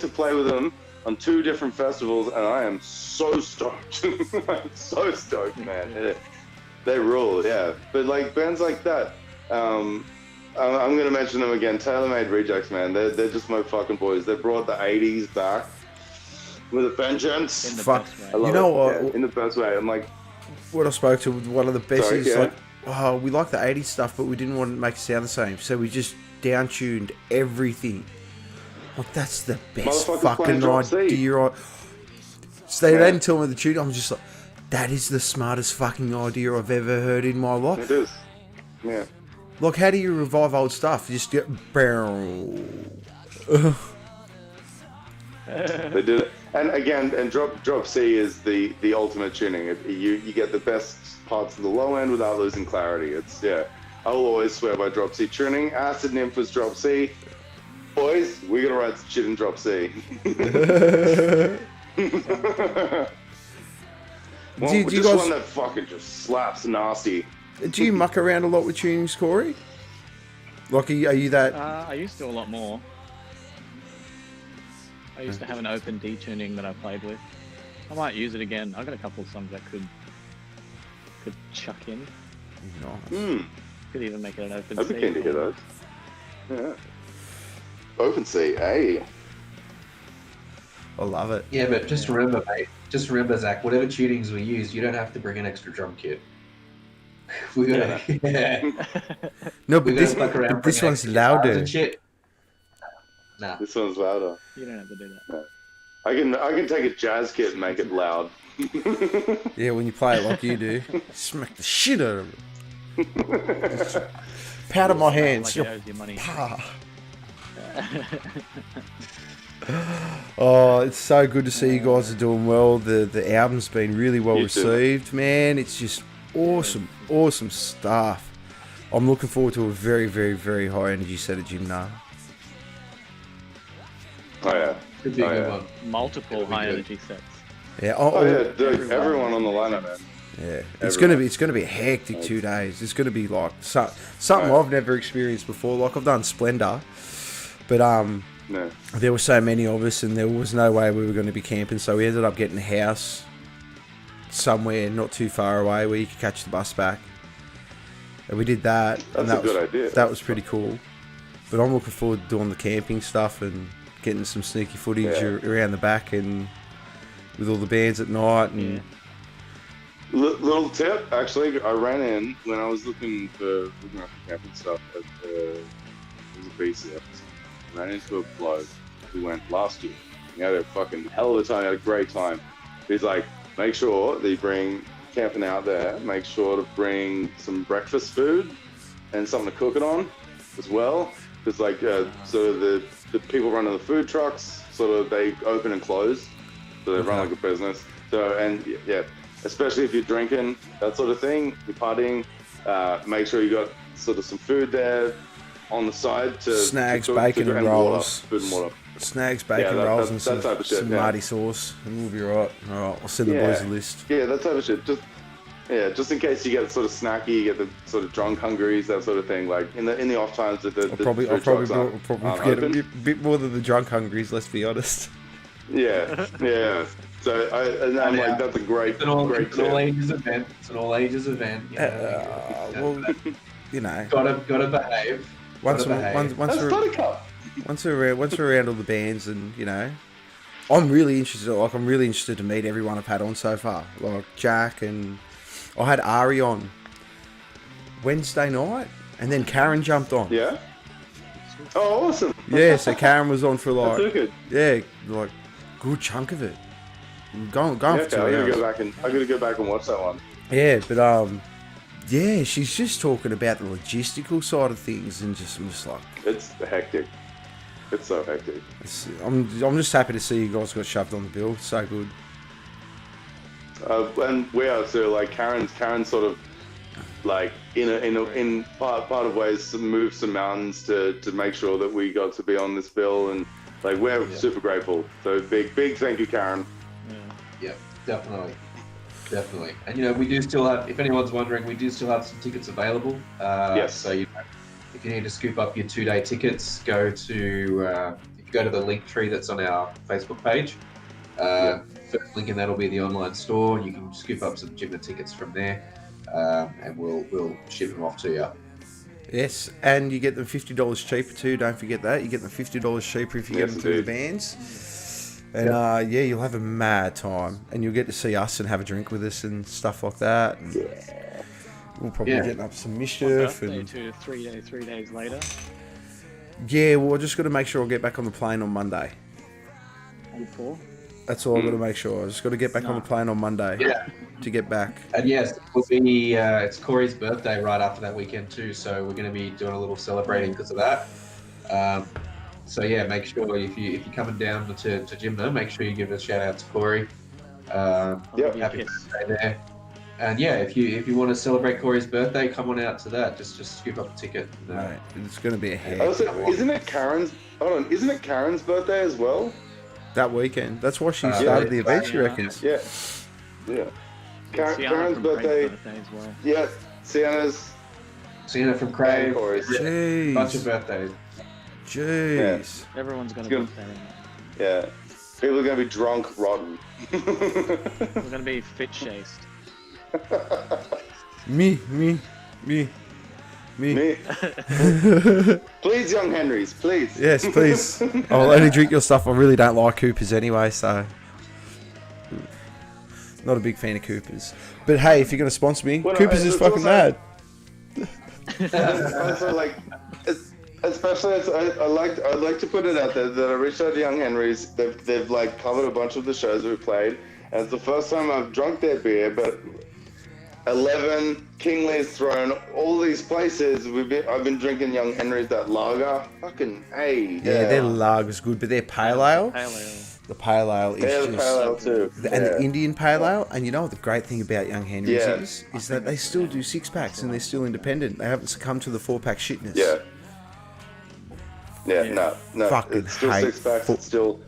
C: to play with them on 2 different festivals, and I am so stoked. I'm so stoked, man. They rule, yeah. But like bands like that, I'm gonna mention them again. Tailor-Made Rejects, man. They're just my fucking boys. They brought the '80s back with a vengeance.
D: In the
A: Fuck.
D: best way.
C: I love
A: You know
C: it.
A: what?
C: Yeah, in the best way. I'm like,
A: What I spoke to one of the best
C: Sorry,
A: is
C: yeah.
A: like, oh, we like the 80s stuff, but we didn't want to make it sound the same, so we just down-tuned everything. Like, that's the best
C: Motherfuckers playing
A: fucking
C: drop C.
A: idea. So they
C: Yeah.
A: didn't tell me the tune. I'm just like, that is the smartest fucking idea I've ever heard in my life.
C: it is. Yeah.
A: Like, how do you revive old stuff? You just get...
C: They did it. And again, and drop C is the ultimate tuning. You get the best parts of the low end without losing clarity. It's, yeah. I'll always swear by drop C tuning. Acid Nymph was drop C. Boys, we're gonna write some shit in drop C.
A: Do you
C: just
A: guys-
C: one that fucking just slaps nasty.
A: Do you muck around a lot with tunings, Corey? Like, are you that...
D: I used to a lot more. I used to have an open D tuning that I played with. I might use it again. I got a couple of songs that could chuck in.
A: Nice.
D: Could even make it an open
C: I'd
D: C.
C: be keen to hear those. Yeah. Open sea, hey.
A: I love it.
B: Yeah, but just remember, mate. Just remember, Zach. Whatever tunings we use, you don't have to bring an extra drum kit. We gotta,
A: No, but
B: we gotta fuck around.
A: this
B: bring
A: one's
B: extra guitars
A: louder.
B: and shit. Nah.
C: This one's louder.
D: You don't have to do that.
C: I can take a jazz kit and make it loud.
A: Yeah, when you play it like you do, smack the shit out of it. Just powder my hands.
D: Like it owes you money.
A: Pa. Oh, it's so good to see you guys are doing well. The album's been really well
C: You too.
A: received, man. It's just awesome stuff. I'm looking forward to a very, very, very high energy set at Jimna.
C: Oh yeah.
B: Could be a good
C: yeah.
B: one.
D: Multiple
B: It'll be
D: high
B: good.
D: energy sets.
A: Yeah,
C: Oh yeah, dude, everyone on the lineup, man.
A: yeah. It's
C: Everyone.
A: gonna be a hectic 2 days. It's gonna be like something I've never experienced before. Like I've done Splendor, but
C: No.
A: there were so many of us, and there was no way we were going to be camping. So we ended up getting a house somewhere not too far away where you could catch the bus back, and we did that. And
C: That's
A: that
C: a good idea.
A: That was pretty cool. But I'm looking forward to doing the camping stuff and getting some sneaky footage around the back and with all the bands at night. And
C: Little tip, actually, I ran in when I was looking after camping stuff at it was a BC episode. I ran into a bloke who went last year. He had a fucking hell of a time, he had a great time. He's like, make sure that you bring camping out there, make sure to bring some breakfast food and something to cook it on as well. Because like sort of the people running the food trucks, sort of they open and close. So they run like a business. So, and yeah, especially if you're drinking, that sort of thing, you're partying, make sure you got sort of some food there on the side to
A: snags,
C: to
A: bacon and rolls.
C: Food and water.
A: Snags, bacon
C: Yeah,
A: rolls,
C: that
A: and
C: type of shit,
A: some
C: yeah.
A: Marty sauce, and we'll be right. All right, I'll send the boys a list.
C: Yeah, that type of shit. Just in case you get sort of snacky, you get the sort of drunk hungries, that sort of thing. Like in the off times that
A: I'll probably get a bit more than the drunk hungries. Let's be honest.
C: Yeah. So I'm like, that's a great
B: It's an all
C: tip.
B: ages event. It's an all ages event. You know,
A: Well, you know,
B: gotta behave.
A: once
C: That's
A: we're
C: Buttercup.
A: once we're around all the bands, and you know, I'm really interested to meet everyone I've had on so far. Like Jack, and I had Ari on Wednesday night, and then Karen jumped on.
C: Yeah. Oh, awesome.
A: Yeah, so Karen was on for
C: That's
A: like
C: wicked.
A: like good chunk of it. Going
C: Yeah,
A: for 2
C: okay,
A: hours.
C: I gotta go back and watch that one.
A: Yeah, but yeah, she's just talking about the logistical side of things, and I'm just like,
C: It's hectic. It's so hectic.
A: I'm just happy to see you guys got shoved on the bill. It's so good.
C: And we are so like Karen's sort of like in part of ways moved some mountains to make sure that we got to be on this bill, and like we're super grateful. So big thank you, Karen.
B: Yeah, definitely. And you know, we do still have, if anyone's wondering, we do still have some tickets available.
C: Yes.
B: So you know, if you need to scoop up your 2-day tickets, go to the link tree that's on our Facebook page. First link in that'll be the online store. You can scoop up some Jimna tickets from there, and we'll ship them off to you.
A: Yes, and you get them $50 cheaper too. Don't forget that. You get them $50 cheaper if you get them through the bands. And you'll have a mad time, and you'll get to see us and have a drink with us and stuff like that. And we'll probably get up some mischief.
D: Birthday
A: And
D: to 3 days later.
A: yeah, well, I just got to make sure I get back on the plane on Monday.
D: On 4.
A: That's all I've got to make sure. I just got to get back on the plane on Monday to get back.
B: And yes, it will be, it's Corey's birthday right after that weekend too, so we're going to be doing a little celebrating because of that. So yeah, make sure if you're coming down to Jimna, make sure you give a shout out to Corey. Happy birthday there. And yeah, if you want to celebrate Corey's birthday, come on out to that. Just scoop up a ticket.
A: Mate, it's going to be a heck
C: Also, isn't it Karen's birthday as well?
A: that weekend. That's why she started the event, she reckons.
C: Yeah. Karen's birthday.
D: As well.
C: Yeah.
B: Sienna from Crave.
C: Corey's.
A: Jeez.
B: Bunch of birthdays.
A: Jeez.
D: Everyone's got a
C: Good.
D: birthday.
C: Yeah. People are going to be drunk rotten.
D: We're gonna be fit chased.
A: Me.
C: Please, young Henrys, please.
A: Yes, please. I'll only drink your stuff. I really don't like Coopers anyway, so not a big fan of Coopers. But hey, if you're gonna sponsor me,
C: Well, no,
A: Coopers is
C: it's
A: fucking
C: also-
A: mad.
C: Also, like, especially, I'd like to put it out there that I reached out to Young Henrys. They've like covered a bunch of the shows we played, and it's the first time I've drunk their beer. But 11, Kingley's Throne, all these places I've been drinking Young Henrys, that lager. Fucking hey.
A: Yeah, their lager's good, but their pale ale,
D: Pale ale.
A: the pale ale is
C: Yeah, the
A: just.
C: pale ale too.
A: And the Indian pale ale, and you know what the great thing about Young Henrys
C: Yeah.
A: is that they still do 6-packs and they're still independent. They haven't succumbed to the 4-pack shitness.
C: Yeah.
D: Yeah.
C: No.
A: Fucking
C: It's still
A: hate
C: 6-packs.
A: foot-
C: It's still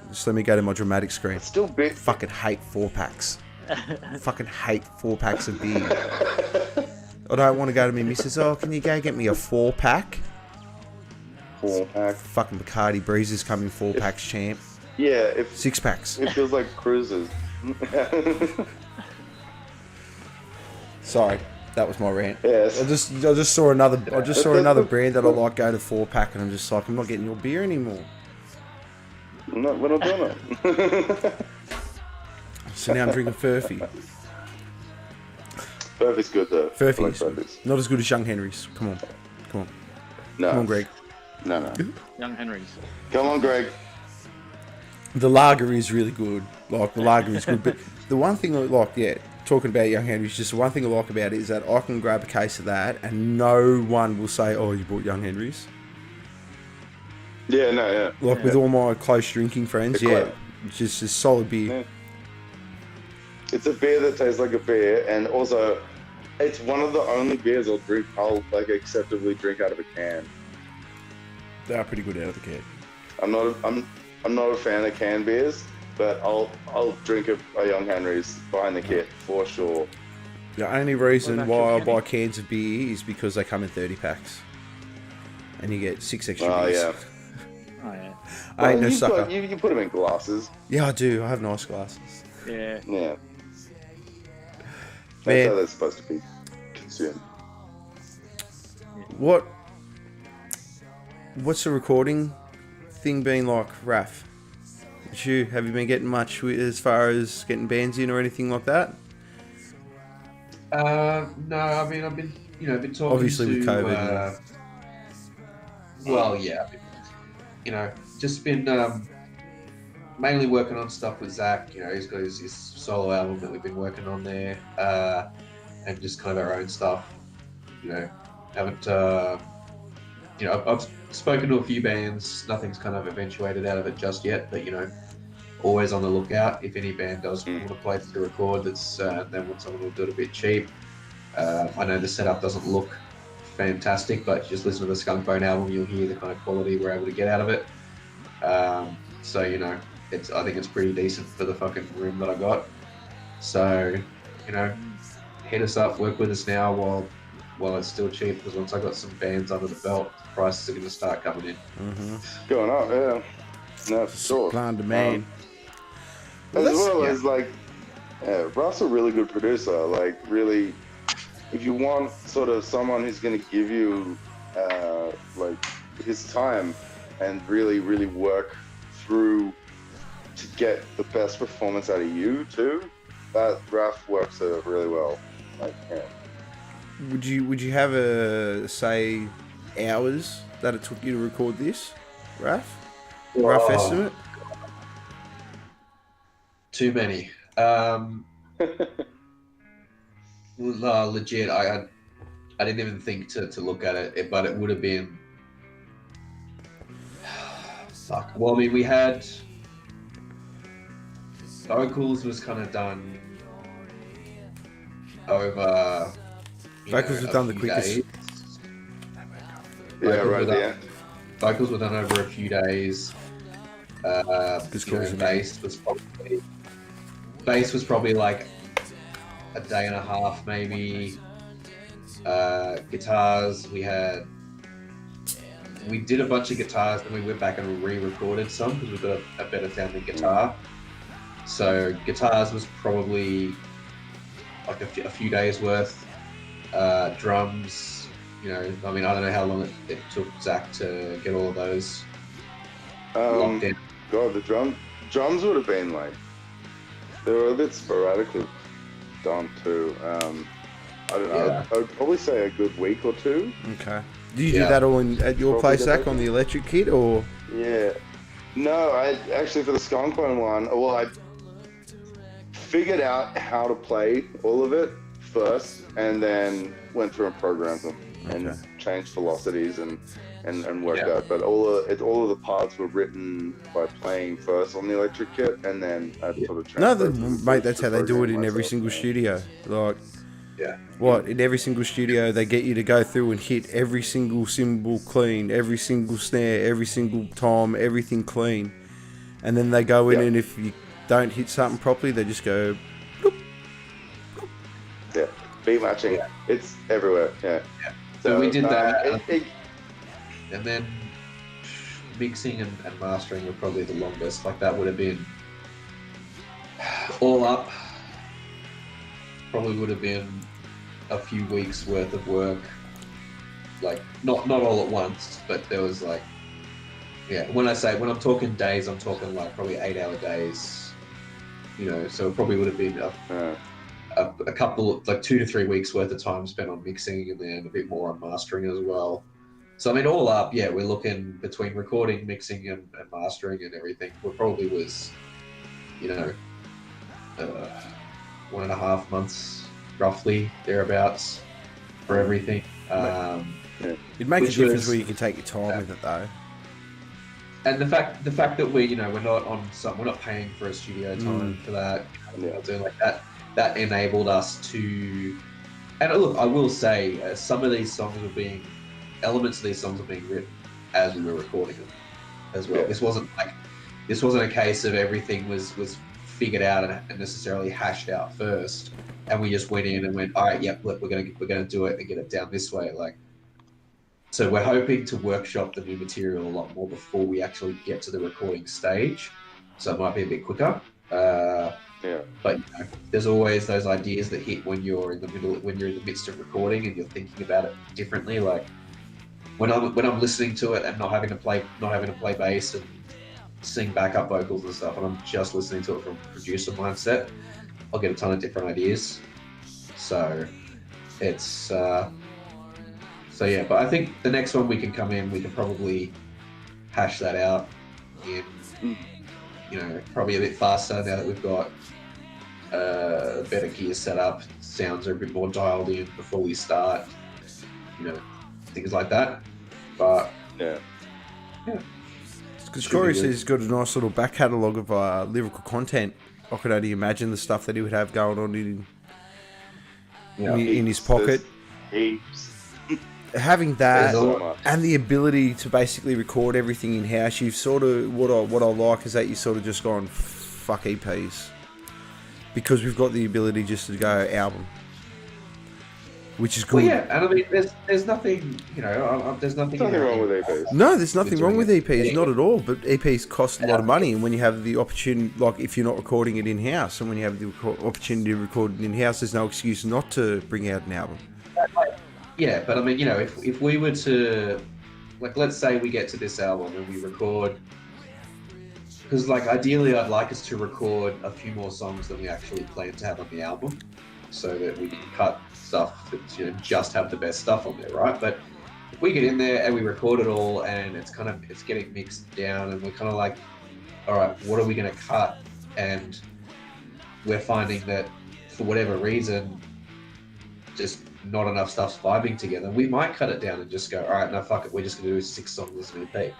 A: Just let me go to my dramatic screen.
C: big.
A: Fucking hate 4-packs. Fucking hate 4-packs of beer. I don't want to go to me missus. Oh, can you go get me a 4-pack?
C: 4-pack.
A: Fucking Bacardi Breezes come in 4-packs, champ.
C: Yeah,
A: 6-packs.
C: it feels like cruises.
A: Sorry, that was my rant.
C: Yes.
A: I just saw another brand that I like go to 4-pack, and I'm just like, I'm not getting your beer anymore.
C: No, we're not doing it.
A: So now I'm drinking Furphy.
C: Furphy's good though. I like
A: Furphy's
C: Furphy's.
A: not as good as Young Henry's. Come on,
C: No.
A: come on, Greg.
C: No.
D: Young Henrys.
C: Come on, Greg.
A: The lager is really good. Like, the lager is good, but the one thing I like, talking about Young Henry's, just the one thing I like about it is that I can grab a case of that and no one will say, oh, you bought Young Henry's.
C: Yeah, no, yeah.
A: Like, with all my close drinking friends,
C: It's quite-
A: it's just a solid beer.
C: Yeah. It's a beer that tastes like a beer, and also, it's one of the only beers I'll like acceptably drink out of a can.
A: They are pretty good out of the can.
C: I'm not a fan of canned beers, but I'll drink a Young Henry's behind the kit for sure.
A: The only reason
D: What
A: why
D: about
A: I
D: your
A: buy cans of beer is because they come in 30 packs. And you get 6 extra
C: Oh
A: beers.
C: yeah.
D: Oh yeah.
A: I ain't no
C: you
A: sucker.
C: You put them in glasses.
A: Yeah, I do. I have nice glasses.
D: Yeah.
C: Yeah. That's
A: Man.
C: how they're supposed to be consumed.
A: What's the recording thing been like, Raf? Have you been getting much as far as getting bands in or anything like that?
B: No, I mean I've been talking
A: Obviously
B: to,
A: with COVID.
B: well, yeah, just been mainly working on stuff with Zach. He's got his solo album that we've been working on there, and just kind of our own stuff. Haven't I've spoken to a few bands. Nothing's kind of eventuated out of it just yet, but always on the lookout. If any band does want a place to record, that's they want someone who'll do it a bit cheap. I know the setup doesn't look fantastic, but just listen to the Skunk Bone album, you'll hear the kind of quality we're able to get out of it. So I think it's pretty decent for the fucking room that I got. So hit us up, work with us now while it's still cheap, because once I got some bands under the belt, the prices are going to start coming in.
C: Going up, yeah. No, for sure.
A: Supply and demand.
C: As well as Russ a really good producer. Like, really, if you want sort of someone who's going to give you like his time and really, really work through to get the best performance out of you too, that Raf works really well. Like, yeah.
A: Would you have a say hours that it took you to record this, Raf? Rough estimate?
B: Too many. Legit, I didn't even think to look at it, but it would have been. Fuck. Well, I mean, we had vocals was kind of done over.
A: Vocals were done the quickest.
B: Days.
C: Yeah,
B: Vocals
C: right
B: were done-
C: there.
B: Vocals were done over a few days. Bass was probably like a day and a half, maybe. Guitars, we had we did a bunch of guitars, then we went back and re-recorded some because we've got a better sounding guitar. So guitars was probably like a few days worth. Drums, you know, I mean, I don't know how long it took Zach to get all of those locked in.
C: God, the drums would have been like, they were a bit sporadically done too. I don't know.
B: Yeah.
C: I would probably say a good week or two.
A: Okay. Do you do that all at your place, Zach, on the electric kit, or?
C: Yeah. No, I actually, for the SKUNK one, well, I figured out how to play all of it first, and then went through and programmed them and changed velocities and worked out. But all of the parts were written by playing first on the electric kit, and then I sort of
A: Mate, that's how they do it in every single studio. Like, in every single studio, they get you to go through and hit every single cymbal clean, every single snare, every single tom, everything clean. And then they go in, and if you don't hit something properly, they just go... Bloop, bloop.
C: Yeah, beat matching. Yeah. It's everywhere,
B: So we did that. And then mixing and mastering were probably the longest. Like, that would have been... all up, probably would have been a few weeks worth of work, like not all at once, but there was like, when I'm talking days, I'm talking like probably 8-hour days, you know, so it probably would have been a couple, like 2 to 3 weeks worth of time spent on mixing, and then a bit more on mastering as well. So I mean, all up, we're looking between recording, mixing and mastering and everything, it probably was, you know, 1.5 months roughly, thereabouts, for everything.
A: It'd make a difference where you can take your time with it, though.
B: And the fact that we're not paying for a studio time for that, doing like that, that enabled us to. And look, I will say, some of these songs elements of these songs were being written as we were recording them as well. This wasn't a case of everything was figured out and necessarily hashed out first, and we just went in and went, all right, look, we're gonna do it and get it down this way. Like, so we're hoping to workshop the new material a lot more before we actually get to the recording stage, so it might be a bit quicker. But you know, there's always those ideas that hit when you're in the midst of recording and you're thinking about it differently. Like when I'm listening to it and not having to play bass and sing backup vocals and stuff, and I'm just listening to it from producer mindset, I'll get a ton of different ideas. So it's but I think the next one we can come in, we can probably hash that out in, you know, probably a bit faster now that we've got better gear set up, sounds are a bit more dialed in before we start, you know, things like that. But
A: because Corey says he's got a nice little back catalogue of lyrical content. I could only imagine the stuff that he would have going on in his pocket.
C: Heaps.
A: Having that and the ability to basically record everything in house, you've sort of what I like is that you sort of just gone fuck EPs, because we've got the ability just to go album, which is good.
B: Well, and I mean, there's nothing, you know, there's nothing
C: wrong with EPs.
A: No, there's nothing wrong with EPs, not at all. But EPs cost a lot of money, and when you have the opportunity, like if you're not recording it in house, and when you have the opportunity to record it in house, there's no excuse not to bring out an album.
B: Yeah, but I mean, you know, if we were to, like, let's say we get to this album and we record, because like ideally I'd like us to record a few more songs than we actually plan to have on the album, so that we can cut stuff that, you know, just have the best stuff on there, right? But if we get in there and we record it all and it's getting mixed down and we're kind of like, all right, what are we going to cut? And we're finding that for whatever reason, just not enough stuff's vibing together, we might cut it down and just go, all right, no, fuck it, we're just going to do 6 songs as an EP.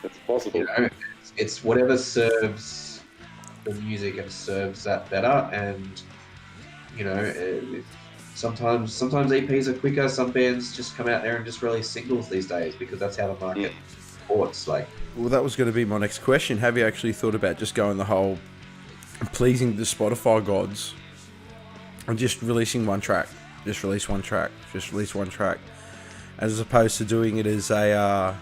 C: It's possible.
B: You know, it's whatever serves the music and serves that better. And, you know, sometimes EPs are quicker. Some bands just come out there and just release singles these days because that's how the market supports. Like,
A: well, that was going to be my next question. Have you actually thought about just going the whole pleasing the Spotify gods and just releasing one track? Just release one track, as opposed to doing it as a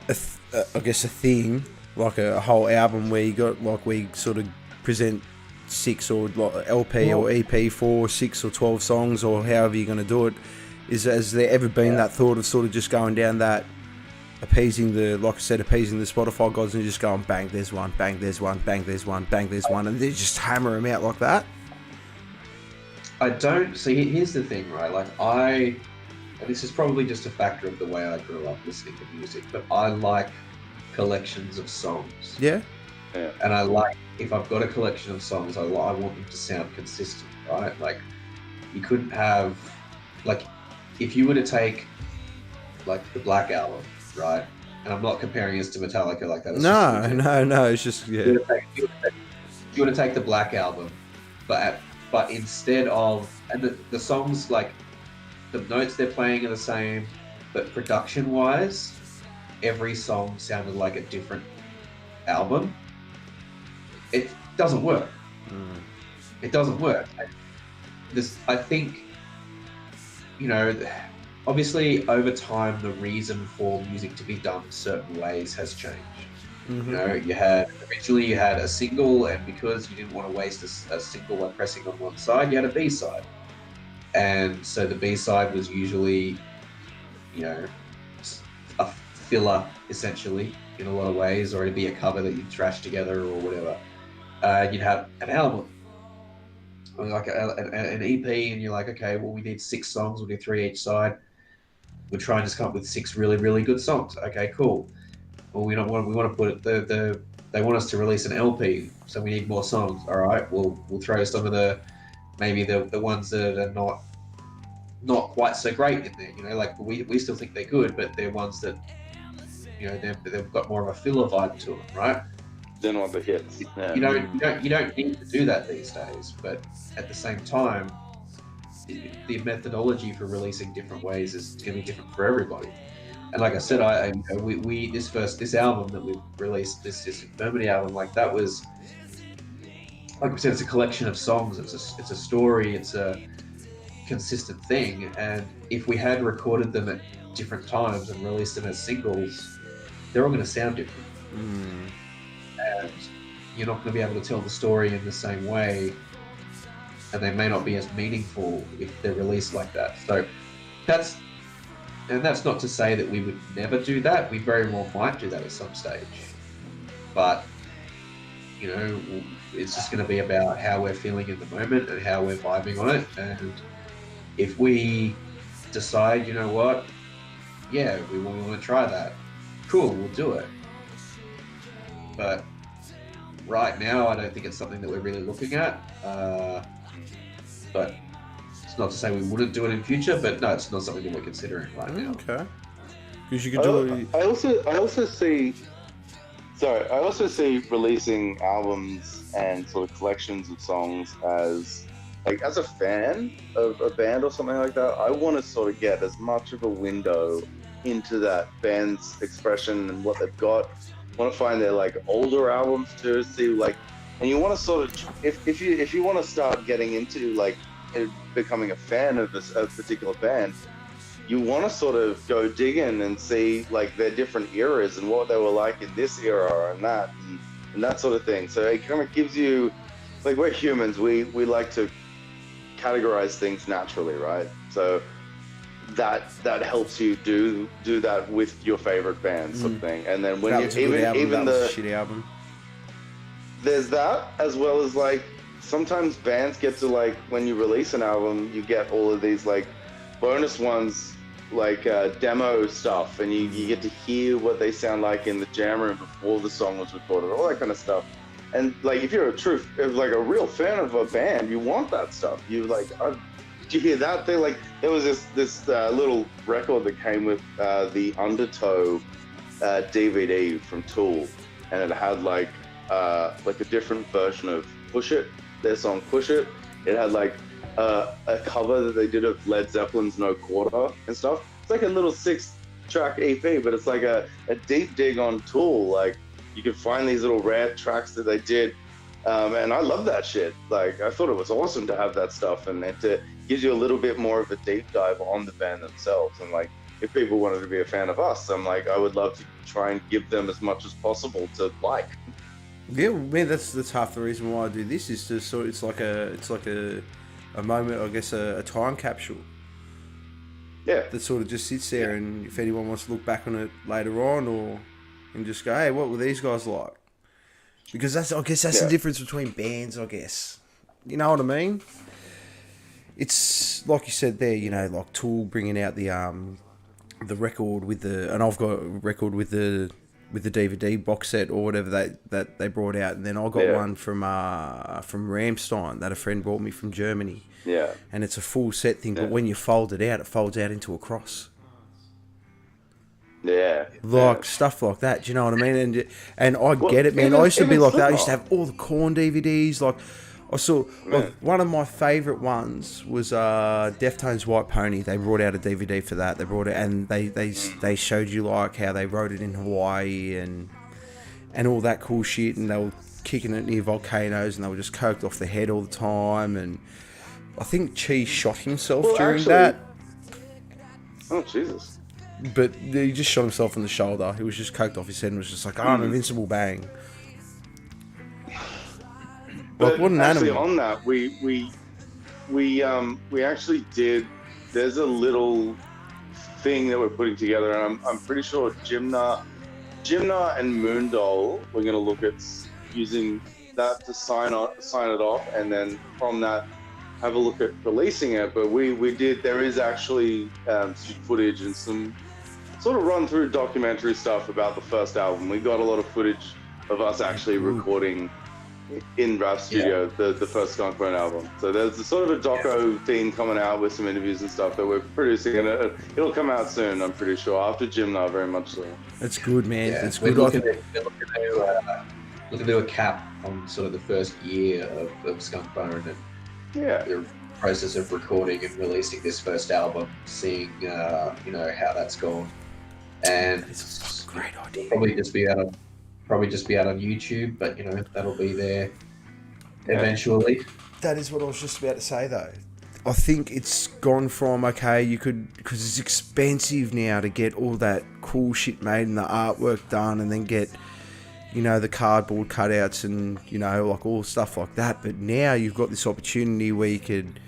A: I guess a theme, like a whole album where you got like we sort of present 6 or like LP or EP 4, 6 or 12 songs or however you're going to do it. Has there ever been that thought of sort of just going down that appeasing the Spotify gods and just going bang, there's one, bang, there's one, bang, there's one, bang, there's one, and they just hammer them out like that?
B: I don't see. Here's the thing, right? Like and this is probably just a factor of the way I grew up listening to music, but I like collections of songs.
A: Yeah.
B: And I like, if I've got a collection of songs, I want them to sound consistent, right? Like, you couldn't have, like, if you were to take, like, the Black Album, right? And I'm not comparing this to Metallica like that.
A: No, it's just, yeah.
B: You were to take the Black Album, but instead of, and the songs, like, the notes they're playing are the same, but production-wise, every song sounded like a different album. It doesn't work. It doesn't work. I think, you know, obviously over time the reason for music to be done certain ways has changed. You know, originally you had a single, and because you didn't want to waste a single by pressing on one side, you had a B-side. And so the B-side was usually, you know, a filler essentially in a lot of ways, or it'd be a cover that you'd thrash together or whatever. You'd have an album, or like an EP, and you're like, okay, well, we need 6 songs, we'll do 3 each side. We'll try and just come up with 6 really, really good songs. Okay, cool. Well, we want to put it, they want us to release an LP, so we need more songs. All right, we'll throw some of the ones that are not quite so great in there. You know, like we still think they're good, but they're ones that, you know, they've got more of a filler vibe to them, right?
C: Then want the hits. Yeah.
B: You don't need to do that these days, but at the same time, the methodology for releasing different ways is going to be different for everybody. And like I said, this album that we released, this Infirmity album, like that was, like we said, it's a collection of songs. It's a story. It's a consistent thing. And if we had recorded them at different times and released them as singles, they're all going to sound different. And you're not going to be able to tell the story in the same way, and they may not be as meaningful if they're released like that. So that's not to say that we would never do that. We very well might do that at some stage, but you know, it's just going to be about how we're feeling in the moment and how we're vibing on it. And if we decide, you know what, yeah, we want to try that, cool, we'll do it. But right now, I don't think it's something that we're really looking at. But it's not to say we wouldn't do it in future. But no, it's not something that we're considering right now.
A: Okay. Because you could do it.
C: I also see releasing albums and sort of collections of songs as, like, as a fan of a band or something like that, I want to sort of get as much of a window into that band's expression and what they've got. I want to find their, like, older albums to see, like, and you want to sort of, if you want to start getting into, like, becoming a fan of a particular band, you want to sort of go dig in and see, like, their different eras and what they were like in this era and that sort of thing. So it kind of gives you, like, we're humans, we like to categorize things naturally, right? So that helps you do that with your favorite band, sort of thing. And then when
A: the shitty album,
C: there's that, as well as, like, sometimes bands get to, like, when you release an album, you get all of these, like, bonus ones, like demo stuff, and you get to hear what they sound like in the jam room before the song was recorded, all that kind of stuff. And, like, if you're a real fan of a band, you want that stuff. You, like, did you hear that? They, like, there was this little record that came with the Undertow DVD from Tool, and it had, like a different version of Push It, their song Push It. It had, like, a cover that they did of Led Zeppelin's No Quarter and stuff. It's like a little 6-track EP, but it's like a deep dig on Tool. Like, you can find these little rare tracks that they did, and I love that shit. Like, I thought it was awesome to have that stuff, and it gives you a little bit more of a deep dive on the band themselves. And, like, if people wanted to be a fan of us, I'm like, I would love to try and give them as much as possible to like.
A: Yeah, well, man, that's half the reason why I do this is to sort. It's like a moment, I guess, a time capsule
C: Yeah,
A: that sort of just sits there, and if anyone wants to look back on it later on, or and just go, hey, what were these guys like? Because that's the difference between bands, I guess. You know what I mean? It's like you said there, you know, like Tool bringing out the record with the, and I've got a record with the DVD box set or whatever that they brought out, and then I got one from Rammstein that a friend brought me from Germany.
C: Yeah.
A: And it's a full set thing, but when you fold it folds out into a cross.
C: Yeah.
A: Like stuff like that, do you know what I mean? And I get it, man. I used to be like that. I used to have all the Korn DVDs. Like I saw, like one of my favourite ones was Deftones' White Pony. They brought out a DVD for that. They brought it, and they showed you like how they wrote it in Hawaii and all that cool shit. And they were kicking it near volcanoes, and they were just coked off the head all the time. And I think Cheese shot himself during that.
C: Oh Jesus!
A: But he just shot himself in the shoulder. He was just coked off his head and was just like, I'm invincible, bang.
C: But
A: what an
C: actually,
A: animal.
C: on that, we actually did. There's a little thing that we're putting together, and I'm pretty sure Jimna and Moondole, we're going to look at using that to sign it off, and then from that have a look at releasing it. But we did. There is actually some footage and some sort of run through documentary stuff about the first album. We got a lot of footage of us actually recording in Raf Studio, the first Skunk Burn album. So there's a sort of a doco thing coming out with some interviews and stuff that we're producing, and it'll come out soon, I'm pretty sure, after Jimna, very much so.
A: It's good, man.
B: Yeah,
A: it's good.
B: Looking to do a cap on sort of the first year of Skunk Burn and the process of recording and releasing this first album, seeing you know how that's gone, and
A: It's a great idea.
B: probably just be out on YouTube, but you know that'll be there eventually.
A: That is what I was just about to say, though. I think it's gone from, okay, you could, because it's expensive now to get all that cool shit made and the artwork done, and then get, you know, the cardboard cutouts and, you know, like all stuff like that. But now you've got this opportunity where you could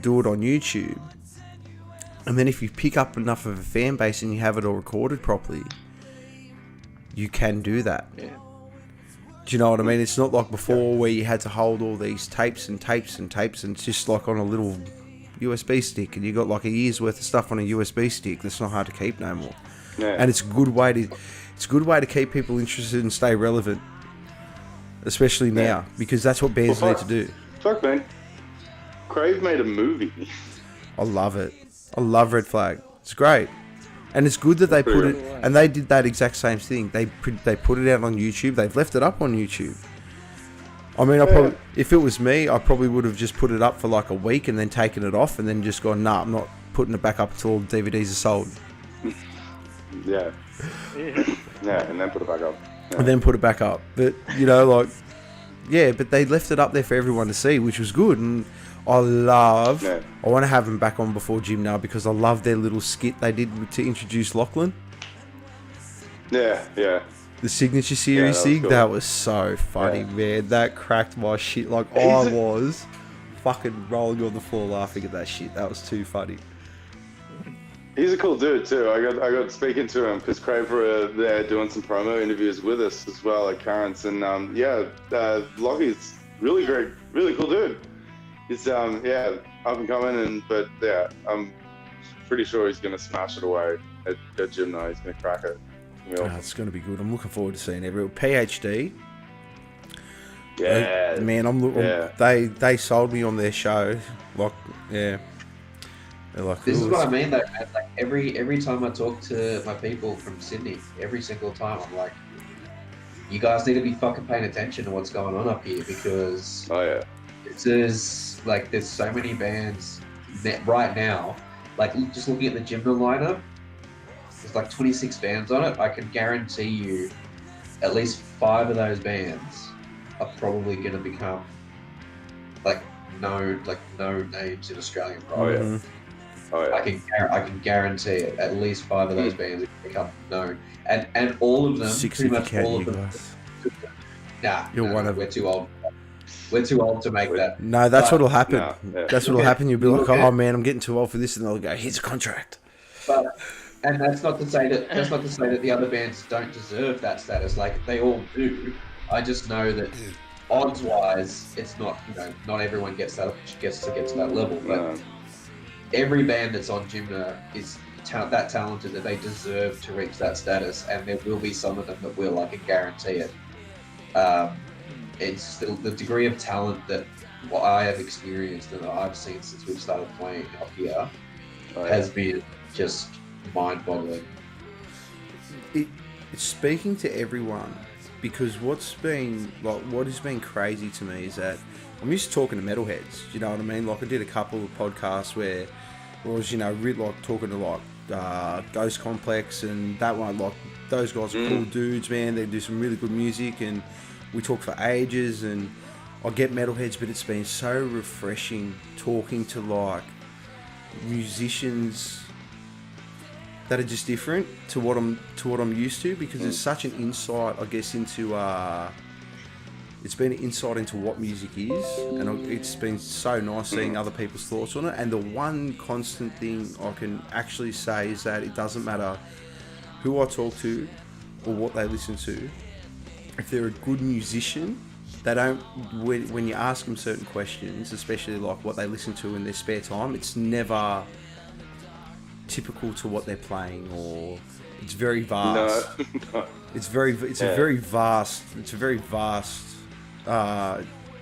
A: do it on YouTube. And then if you pick up enough of a fan base and you have it all recorded properly, you can do that.
D: Yeah.
A: Do you know what I mean? It's not like before where you had to hold all these tapes and tapes and tapes, and it's just like on a little USB stick, and you got like a year's worth of stuff on a USB stick that's not hard to keep no more.
C: Yeah.
A: And it's a good way to keep people interested and stay relevant, especially now, because that's what bands need to do.
C: Fuck, man. Crave made a movie.
A: I love it. I love Red Flag. It's great. And it's good that they put it, and they did that exact same thing. They put it out on YouTube. They've left it up on YouTube. I mean, probably, if it was me, I probably would have just put it up for like a week and then taken it off and then just gone, nah, I'm not putting it back up until all the DVDs are sold.
C: Yeah, and then put it back up. Yeah.
A: And then put it back up. But, you know, like, yeah, but they left it up there for everyone to see, which was good. And I want to have them back on before Jimna, because I love their little skit they did to introduce Lachlan.
C: Yeah.
A: The signature series thing,
C: cool.
A: that was so funny, man. That cracked my shit. Like, I was fucking rolling on the floor laughing at that shit. That was too funny.
C: He's a cool dude too. I got speaking to him because Crave were there doing some promo interviews with us as well at Currents, and Lockie's really great, really cool dude. He's up and coming, but I'm pretty sure he's gonna smash it away at Jimna. He's gonna crack it.
A: It's gonna be good. I'm looking forward to seeing everyone. PhD.
C: Yeah,
A: man. They sold me on their show. Like, yeah. They're like,
B: this is what I mean, though, man. Like every time I talk to my people from Sydney, every single time I'm like, you guys need to be fucking paying attention to what's going on up here, because there's so many bands that right now, like just looking at the Jimna lineup, there's like 26 bands on it. I can guarantee you at least 5 of those bands are probably going to become no names in Australian rock.
C: Oh, yeah.
B: I can guarantee it. At least 5 of those bands have become known, and all of them,
A: 6
B: pretty
A: if you
B: much
A: count
B: all
A: you
B: of them.
A: guys.
B: You're one of them. We're too old. We're too old to make that.
A: No, that's what'll happen.
C: Nah, yeah.
A: That's what'll happen. You'll be like,
B: Look at-
A: oh man, I'm getting too old for this, and they'll go, here's a contract.
B: And that's not to say that the other bands don't deserve that status. Like, they all do. I just know that odds wise, it's not, not everyone gets to get to that level. But every band that's on Jimna is that talented that they deserve to reach that status, and there will be some of them that will. I can guarantee it. It's the degree of talent that what I have experienced and that I've seen since we've started playing up here has been just mind-boggling.
A: It's speaking to everyone, because what has been crazy to me is that I'm used to talking to metalheads. You know what I mean? Like, I did a couple of podcasts where I was, like talking to Ghost Complex and that one. Like, those guys are cool dudes, man. They do some really good music, and we talk for ages. And I get metalheads, but it's been so refreshing talking to like musicians that are just different to what I'm used to, because there's such an insight, I guess, into it's been an insight into what music is, and it's been so nice seeing other people's thoughts on it. And the one constant thing I can actually say is that it doesn't matter who I talk to or what they listen to. If they're a good musician, they don't, when you ask them certain questions, especially like what they listen to in their spare time, it's never typical to what they're playing, or it's very vast.
C: No.
A: It's a very vast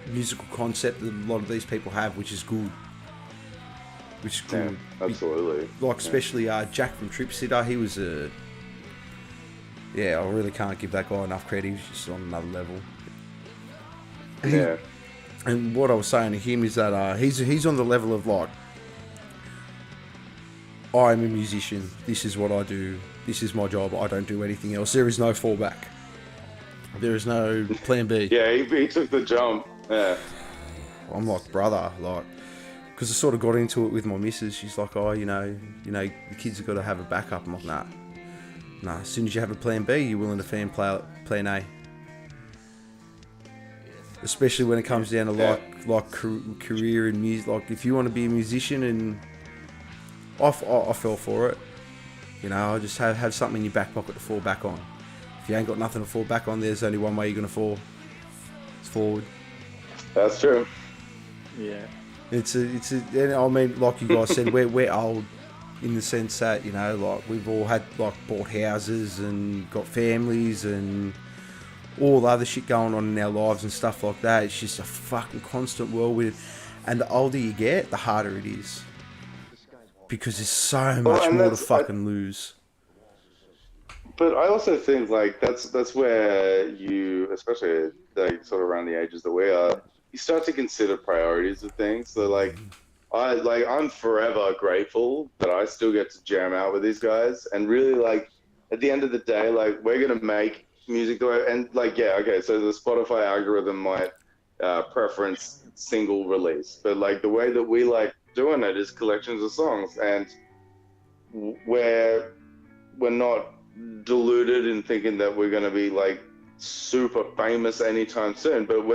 A: musical concept that a lot of these people have, which is good.
C: Yeah, absolutely.
A: Like, especially Jack from Trip Sitter, he was I really can't give that guy enough credit. He was just on another level.
C: Yeah.
A: And what I was saying to him is that he's on the level of like, I'm a musician. This is what I do. This is my job. I don't do anything else. There is no fallback. There is no plan B.
C: Yeah, he took the jump. Yeah.
A: I'm like, brother, like, because I sort of got into it with my missus. She's like, oh, the kids have got to have a backup. I'm like, nah. As soon as you have a plan B, you're willing to fan plan A. Especially when it comes down to like career in music. Like, if you want to be a musician, and I fell for it. I just have something in your back pocket to fall back on. If you ain't got nothing to fall back on, there's only one way you're gonna fall. It's forward.
C: That's true.
D: Yeah.
A: I mean, like you guys said, we're old in the sense that, like, we've all had, like, bought houses and got families and all the other shit going on in our lives and stuff like that. It's just a fucking constant whirlwind. And the older you get, the harder it is. Because there's so much more to fucking lose.
C: But I also think, like, that's where you, especially like sort of around the ages that we are, you start to consider priorities of things. So like, I'm forever grateful that I still get to jam out with these guys, and really, like, at the end of the day, like, we're gonna make music the way, and like, yeah, okay, so the Spotify algorithm might preference single release, but like the way that we like doing it is collections of songs, and we're not deluded in thinking that we're going to be like super famous anytime soon. But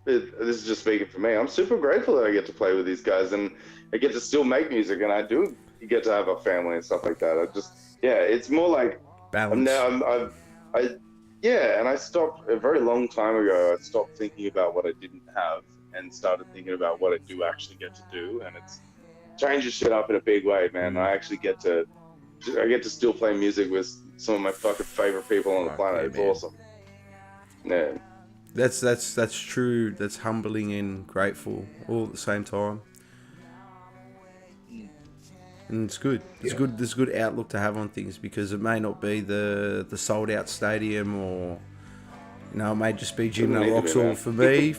C: this is just speaking for me, I'm super grateful that I get to play with these guys, and I get to still make music, and I do get to have a family and stuff like that. It's more like
A: balance.
C: And I stopped a very long time ago. I stopped thinking about what I didn't have and started thinking about what I do actually get to do, and it's changes shit up in a big way, man. I actually get to still play music with some of my fucking favorite people on the planet. It's awesome. Yeah.
A: That's true. That's humbling and grateful all at the same time. And it's good. It's good. There's a good outlook to have on things, because it may not be the sold out stadium, or it may just be Jimna Rocks. Or for me,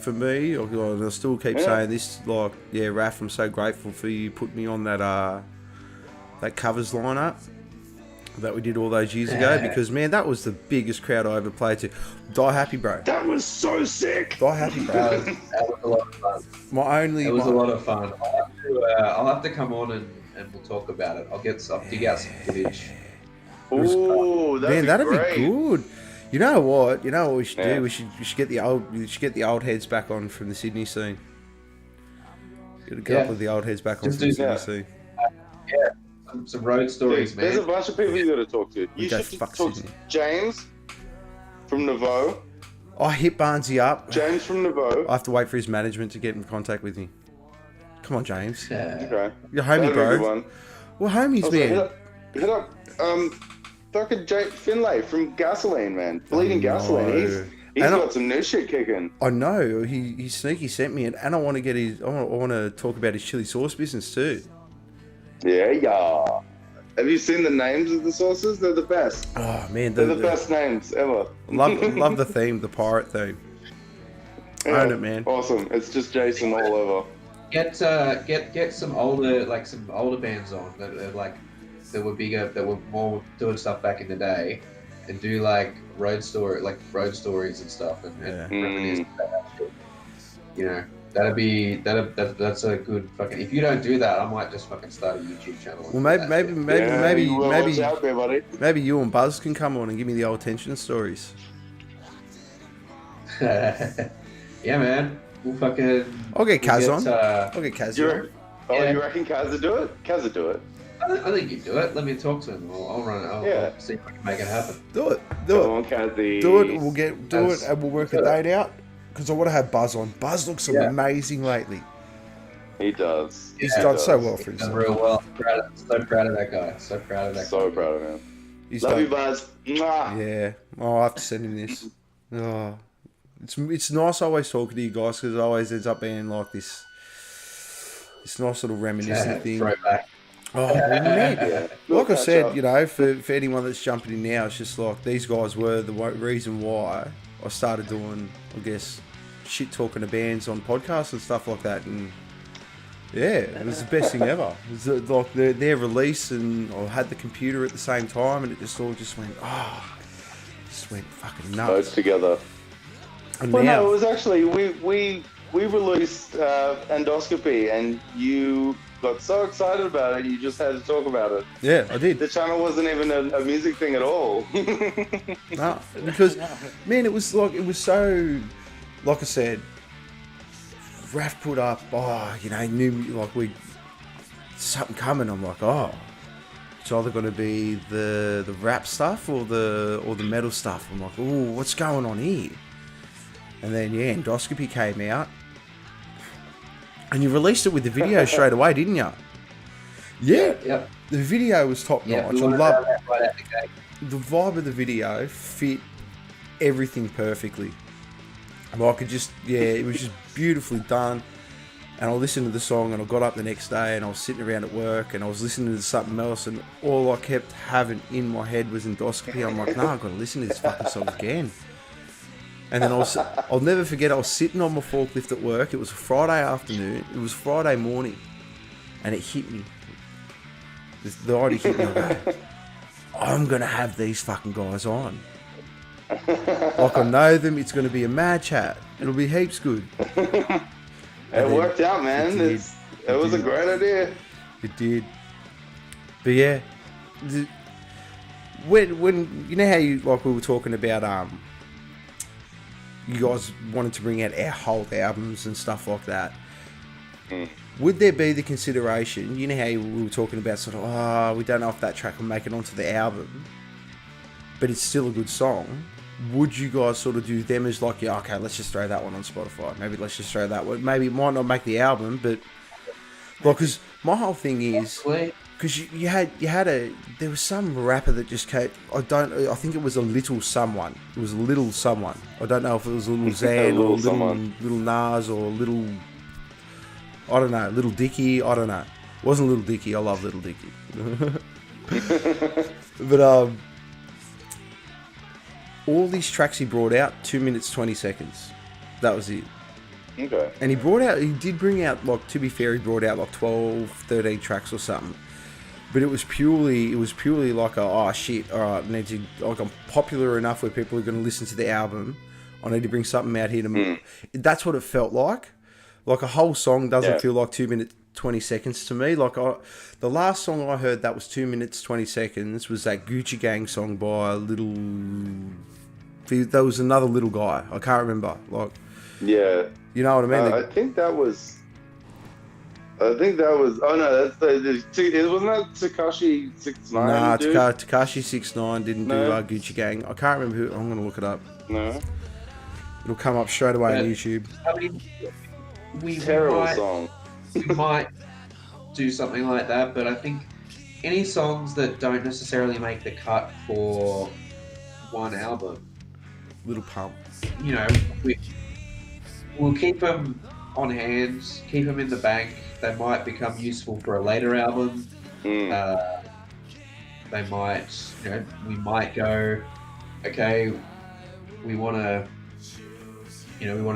A: I still keep saying this. Like, yeah, Raph, I'm so grateful for you putting me on that covers lineup that we did all those years ago, because man, that was the biggest crowd I ever played to. Die Happy, bro.
C: That was so sick.
A: Die Happy, bro.
B: That was a lot of fun.
A: It was
B: a lot of fun. I'll have to come on and and we'll talk about it. I'll dig out some footage.
C: Ooh, that'd be great.
A: good. You know what? You know what we should do? We should get the old heads back on from the Sydney scene. Get a couple of the old heads back on from the Sydney scene.
B: Some road stories, man.
C: There's a bunch of people you got to talk to. You should talk to James from Nouveau.
A: I hit Barnesy up.
C: James from Nouveau.
A: I have to wait for his management to get in contact with me. Come on, James.
C: Okay.
A: You're homie, bro. We're homies,
C: also,
A: man.
C: Hit up Dr. Jake Finlay from Gasoline, man. Bleeding Gasoline. He's got some new shit kicking.
A: I know. He sneaky sent me it, and I want to get his. I want to talk about his chili sauce business too.
C: Yeah. Have you seen the names of the sauces? They're the best.
A: Oh man,
C: they're the best names ever.
A: Love the theme, the pirate theme.
C: Yeah,
A: own it, man.
C: Awesome. It's just Jason all over.
B: Get some older bands on that were bigger, that were more doing stuff back in the day, and do road stories and stuff, and reminisce about that shit. You know, that's a good fucking. If you don't do that, I might just fucking start a YouTube channel.
A: Well, maybe you and Buzz can come on and give me the old tension stories.
B: Yeah, man. We'll fucking.
A: I'll get Kaz on. I'll get Kaz on.
C: You reckon Kaz would do it? Kaz would do it.
B: I think you do it. Let me talk to him. I'll run it. I'll see if I can make it happen.
A: Do it.
C: Come on, Kazzy.
A: Do it. We'll do it, and we'll work a date out. Because I want to have Buzz on. Buzz looks amazing lately.
C: He does.
A: He's done so well for himself.
B: Real well. So proud of that guy. So proud of
C: him. Love you, Buzz. Mwah.
A: Yeah. Oh, I have to send him this. Oh, it's nice always talking to you guys because it always ends up being like this nice little reminiscent thing.
B: Throwback.
A: Oh, man. Like I said, you know, for anyone that's jumping in now, it's just like these guys were the reason why I started doing, I guess, shit talking to bands on podcasts and stuff like that. And yeah, it was the best thing ever. It was like their release, and I had the computer at the same time, and it just all just went, went fucking nuts.
C: Both together.
A: And
C: well, no, it was actually, we released Endoscopy, and you got so excited about it, you just had to talk about it.
A: Yeah, I did.
C: The channel wasn't even a music thing at all.
A: No, because, man, it was so, like I said, Raph put up, knew, something coming. I'm like, it's either going to be the rap stuff or the metal stuff. I'm like, oh, what's going on here? And then, Endoscopy came out. And you released it with the video straight away, didn't you? Yeah.
B: Yep.
A: The video was top notch. I love the vibe of the video. Fit everything perfectly. It was just beautifully done. And I listened to the song, and I got up the next day, and I was sitting around at work, and I was listening to something else, and all I kept having in my head was Endoscopy. I'm like, no, I've got to listen to this fucking song again. And then I'll never forget, I was sitting on my forklift at work. It was a Friday afternoon. It was Friday morning. And it hit me. The idea hit me. I'm going to have these fucking guys on. Like I know them. It's going to be a mad chat. It'll be heaps good.
C: It worked out, man. It was a great idea.
A: It did. But yeah. When you know how we were talking about... you guys wanted to bring out our whole albums and stuff like that. Would there be the consideration, you know how we were talking about sort of, we don't know if that track will make it onto the album, but it's still a good song. Would you guys sort of do them as like, okay, let's just throw that one on Spotify. Maybe let's just throw that one. Maybe it might not make the album, but because my whole thing is, because there was some rapper that just came. I think it was a little someone. It was a little someone. I don't know if it was a little Zan or little Nas or little. I don't know, Little Dicky. I don't know. It wasn't Little Dicky. I love Little Dicky. But all these tracks he brought out, 2 minutes 20 seconds. That was it.
C: Okay.
A: And he did bring out, like, to be fair, he brought out like 12, 13 tracks or something. But it was purely like shit, alright, I'm popular enough where people are going to listen to the album. I need to bring something out here to That's what it felt like. Like a whole song doesn't feel like 2 minutes. 20 seconds to me. Like the last song I heard that was 2 minutes 20 seconds was that Gucci Gang song by there was another little guy. I can't remember. Like,
C: yeah,
A: you know what I mean?
C: I think that was. Oh no, that's it wasn't that Tekashi 69.
A: Nah,
C: dude?
A: Tekashi 69 didn't do
C: No.
A: Gucci Gang. I can't remember who. I'm gonna look it up.
C: No,
A: It'll come up straight away on
B: Yeah.
A: YouTube.
B: I mean, we
C: terrible
B: might,
C: song.
B: we might do something like that, but I think any songs that don't necessarily make the cut for one album,
A: Little Pump.
B: you know, we'll keep them on hand, keep them in the bank. They might become useful for a later album.
C: Mm.
B: They might, we might go, okay, we want to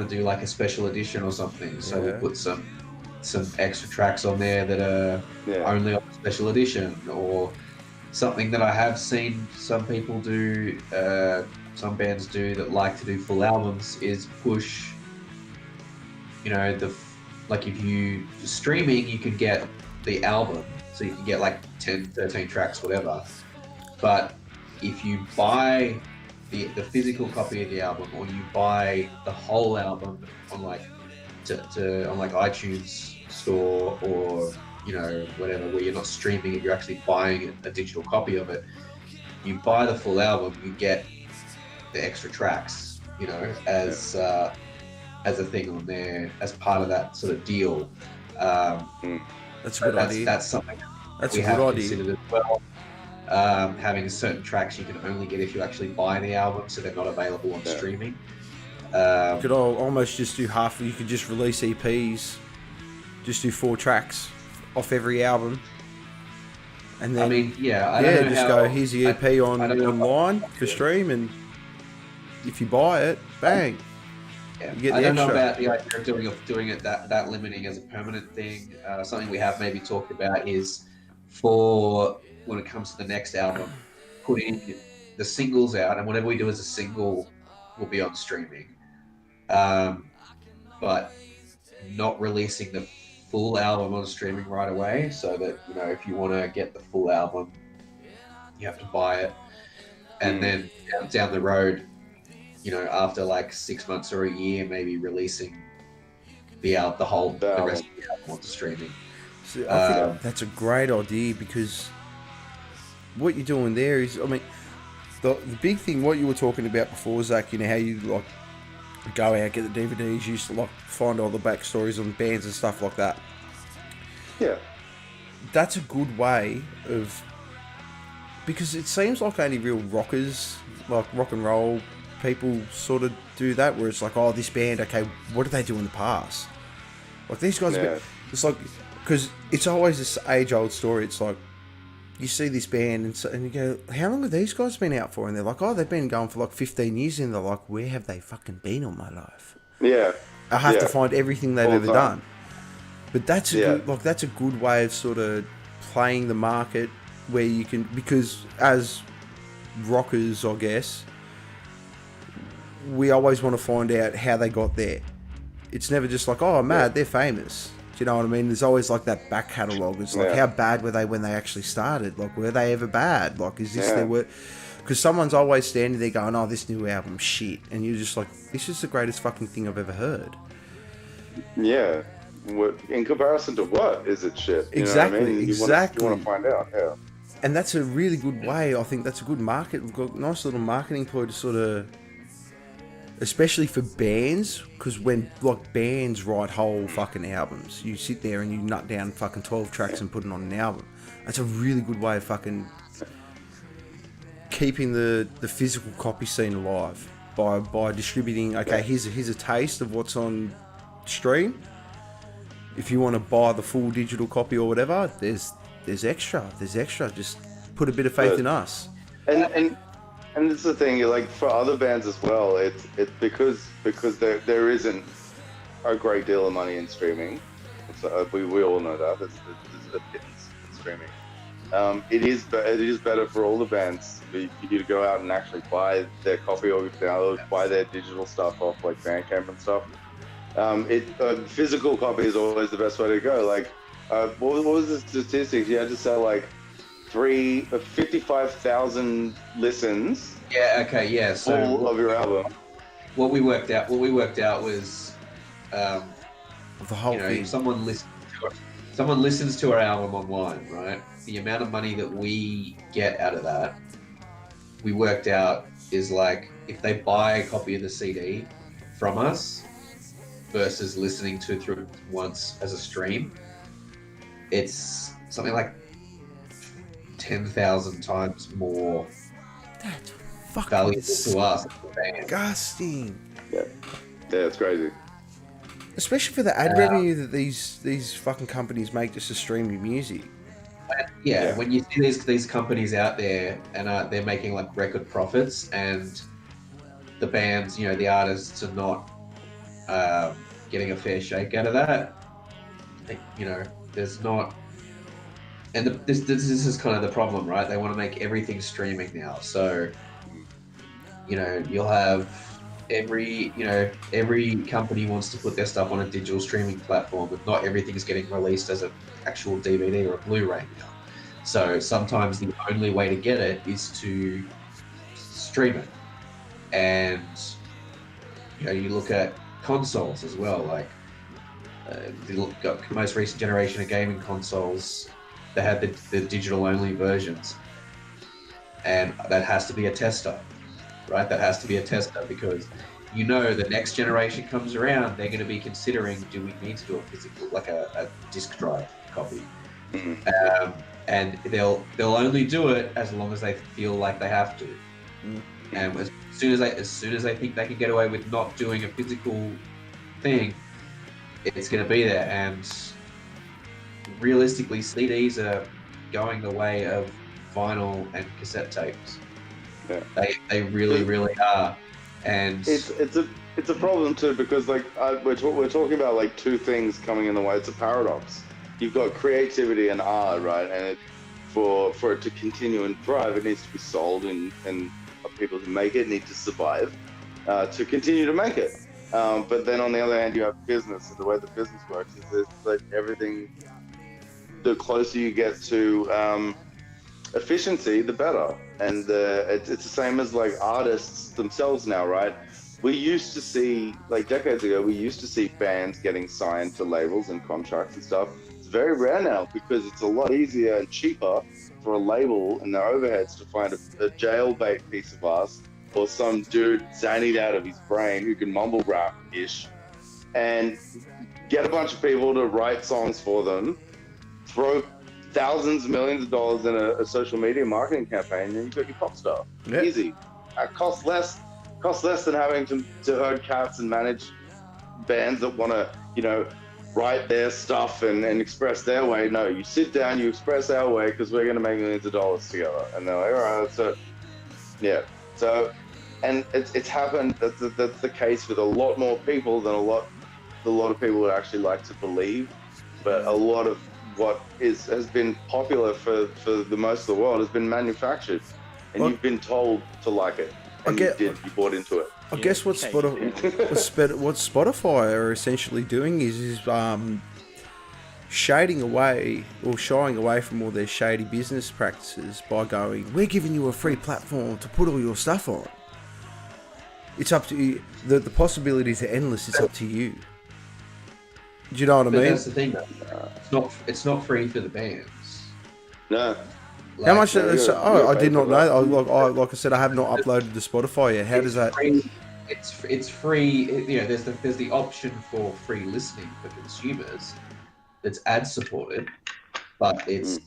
B: do like a special edition or something. So
A: Yeah.
B: we'll put some extra tracks on there that are only on the special edition, or something that I have seen some people do, some bands do that like to do full albums is push, like if you streaming, you can get the album, so you can get like 10, 13 tracks, whatever. But if you buy the physical copy of the album, or you buy the whole album on like on like iTunes store, or whatever, where you're not streaming it, you're actually buying a digital copy of it. You buy the full album, you get the extra tracks, as a thing on there, as part of that sort of deal.
A: That's a good idea.
B: That's something
A: That's
B: we
A: a
B: have
A: good idea.
B: considered as well. Having certain tracks you can only get if you actually buy the album, so they're not available on streaming.
A: You could almost just do half. You could just release EPs, just do 4 tracks off every album, and then
B: I don't know
A: just
B: how,
A: go, here's the EP
B: I don't know
A: online for stream, and if you buy it, bang.
B: Yeah.
A: You get the
B: I don't know
A: extra.
B: about the idea of doing it that limiting as a permanent thing. Something we have maybe talked about is, for when it comes to the next album, putting the singles out, and whatever we do as a single will be on streaming, but not releasing the full album on streaming right away, so that if you want to get the full album, you have to buy it, and then down the road, after like 6 months or a year, maybe releasing the rest of the album onto streaming.
A: So I think that's a great idea, because what you're doing there is, I mean, the big thing, what you were talking about before, Zach, how you like go out, get the DVDs, you used to like find all the backstories on bands and stuff like that.
C: Yeah.
A: That's a good way of, because it seems like only real rockers, like rock and roll people, sort of do that, where it's like, oh, this band, okay, what did they do in the past? Like these guys, it's like, because it's always this age-old story. It's like, you see this band and you go, how long have these guys been out for? And they're like, oh, they've been going for like 15 years. And they're like, where have they fucking been all my life?
C: Yeah.
A: I have to find everything they've ever done. But that's that's a good way of sort of playing the market, where you can, because as rockers, I guess, we always want to find out how they got there. It's never just like, oh, mad, they're famous. Do you know what I mean? There's always like that back catalogue. It's like, how bad were they when they actually started? Like, were they ever bad? Like, is this their work? Because someone's always standing there going, oh, this new album, shit. And you're just like, this is the greatest fucking thing I've ever heard.
C: Yeah. In comparison to what is it shit? You
A: Exactly,
C: know what I mean?
A: exactly.
C: You want to find out,
A: And that's a really good way. I think that's a good market. We've got a nice little marketing ploy to sort of, especially for bands, because when like bands write whole fucking albums, you sit there and you nut down fucking 12 tracks and put it on an album. That's a really good way of fucking keeping the physical copy scene alive by distributing. Okay, here's a taste of what's on stream. If you want to buy the full digital copy or whatever, there's extra. Just put a bit of faith in us.
C: And this is the thing, like for other bands as well, it's because there isn't a great deal of money in streaming. So we all know that there's a pittance in streaming. It is better for all the bands for you to go out and actually buy their copy or download, buy their digital stuff off like Bandcamp and stuff. Physical copy is always the best way to go. Like what was the statistics? You had to sell like 55,000 listens
B: Yeah. Okay. Yeah. So
C: all of your album.
B: what we worked out was,
A: Of the whole thing.
B: if someone listens to our album online, right? The amount of money that we get out of that, we worked out is like if they buy a copy of the CD from us versus listening to it through once as a stream, it's something like 10,000 times more
A: That's fucking
B: valuable to us.
A: disgusting.
C: Yeah, it's crazy.
A: Especially for the ad revenue that these fucking companies make just to stream your music.
B: Yeah, when you see these companies out there and they're making like record profits, and the bands, the artists are not getting a fair shake out of that. There's not, and this is kind of the problem, right? They want to make everything streaming now, so you'll have every company wants to put their stuff on a digital streaming platform, but not everything's getting released as an actual DVD or a Blu-ray now. So sometimes the only way to get it is to stream it. And you look at consoles as well, like the most recent generation of gaming consoles, they had the digital only versions, and that has to be a tester, right? That has to be a tester because the next generation comes around, they're going to be considering, do we need to do a physical, like a disc drive copy?
C: Mm-hmm.
B: And they'll only do it as long as they feel like they have to.
C: Mm-hmm.
B: And as soon as they think they can get away with not doing a physical thing, it's going to be there. And realistically, CDs are going the way of vinyl and cassette tapes.
C: Yeah.
B: They really, really are. And
C: it's a problem too, because like we're talking about like two things coming in the way. It's a paradox. You've got creativity and art, right? And for it to continue and thrive, it needs to be sold, and people who make it need to survive to continue to make it. But then on the other hand, you have business, and the way the business works is it's like everything. The closer you get to efficiency, the better. And it's the same as like artists themselves now, right? We used to see, like decades ago, bands getting signed to labels and contracts and stuff. It's very rare now because it's a lot easier and cheaper for a label and their overheads to find a jailbait piece of us or some dude zanied out of his brain who can mumble rap-ish and get a bunch of people to write songs for them, throw thousands, millions of dollars in a social media marketing campaign, and you've got your pop star.
A: Yep.
C: Easy. It costs less than having to herd cats and manage bands that want to, write their stuff and express their way. No, you sit down, you express our way because we're going to make millions of dollars together. And they're like, all right, that's it. Yeah. So, and it's happened. That's the case with a lot more people than a lot of people would actually like to believe. But a lot of what has been popular for the most of the world has been manufactured, and you've been told to like it, and you bought into it.
A: I guess what Spotify are essentially doing is shading away or shying away from all their shady business practices by going, we're giving you a free platform to put all your stuff on. It's up to you. The possibilities are endless. It's up to you. Do you know what I mean?
B: That's the thing, though. It's not free for the bands.
C: No.
A: How much? I did not know. Like I said, I have not uploaded to Spotify yet. How does that?
B: It's free. There's the option for free listening for consumers. That's ad supported, but it's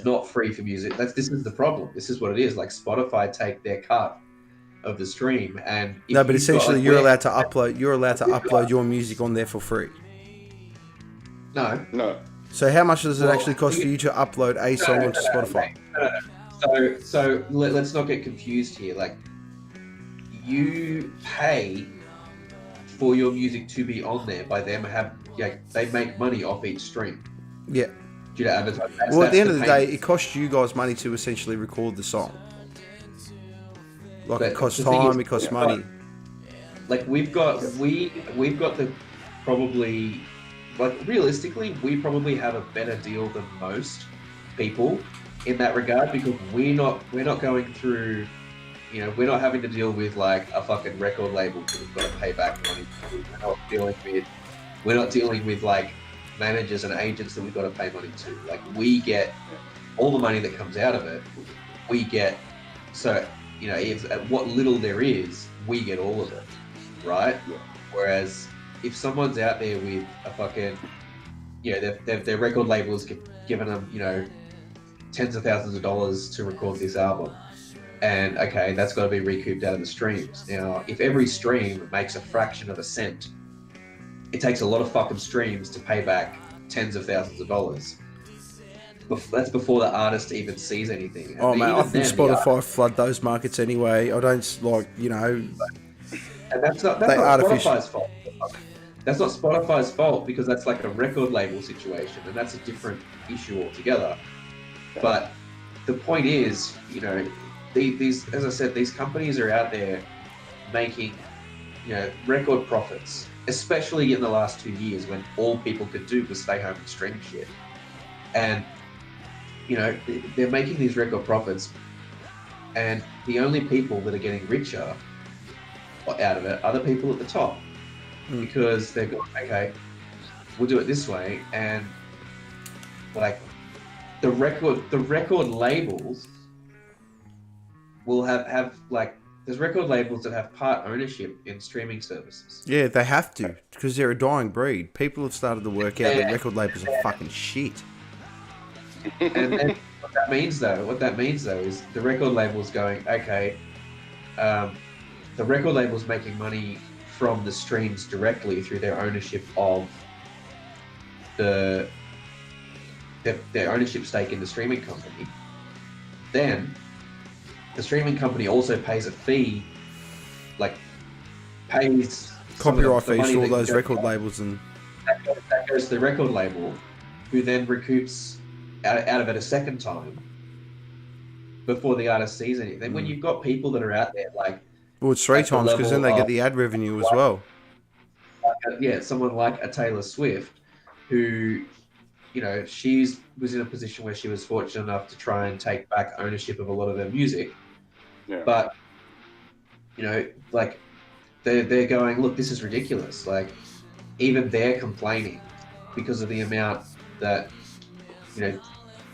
B: not free for music. This is the problem. This is what it is. Like Spotify take their cut of the stream, and
A: but essentially you're allowed to upload. You're allowed to upload your music on there for free.
B: No.
A: So how much does it actually cost for you to upload a song onto Spotify?
B: No. So let's not get confused here. Like, you pay for your music to be on there by them they make money off each stream.
A: Yeah.
B: Due to advertising.
A: Well, at the end of the day, it costs you guys money to essentially record the song. Like, it costs time, it costs money.
B: Like we've got the probably like realistically, we probably have a better deal than most people in that regard because we're not going through, you know, we're not having to deal with like a fucking record label because we've got to pay back money. We're not dealing with like managers and agents that we've got to pay money to. Like we get all the money that comes out of it. We get, so you know, if what little there is, we get all of it, right? Yeah. Whereas if someone's out there with a fucking, you know, their record labels giving them, you know, tens of thousands of dollars to record this album, and okay, that's got to be recouped out of the streams. Now, if every stream makes a fraction of a cent, it takes a lot of fucking streams to pay back tens of thousands of dollars. That's before the artist even sees anything.
A: Oh man, I think Spotify flood those markets anyway. I don't like, you know.
B: And that's not Spotify's fault. That's not Spotify's fault because that's like a record label situation, and that's a different issue altogether. But the point is, you know, these, as I said, these companies are out there making, you know, record profits, especially in the last 2 years when all people could do was stay home and stream shit. And, you know, they're making these record profits, and the only people that are getting richer out of it are the people at the top. Because they're going, okay, we'll do it this way, and like the record labels will have like, there's record labels that have part ownership in streaming services.
A: Yeah, they have to, because they're a dying breed. People have started to work out that record labels are fucking shit.
B: And then what that means though is the record label's going, okay, the record label's making money from the streams directly through their ownership of their ownership stake in the streaming company. Then the streaming company also pays a fee, like pays
A: copyright fees to all those record labels, and
B: that goes to the record label, who then recoups out of it a second time before the artist sees anything. Then when you've got people that are out there like,
A: well, it's 3 times because then they get the ad revenue as well.
B: Yeah, someone like a Taylor Swift, who, you know, was in a position where she was fortunate enough to try and take back ownership of a lot of her music. Yeah. But, you know, like they're going, look, this is ridiculous. Like even they're complaining because of the amount that, you know,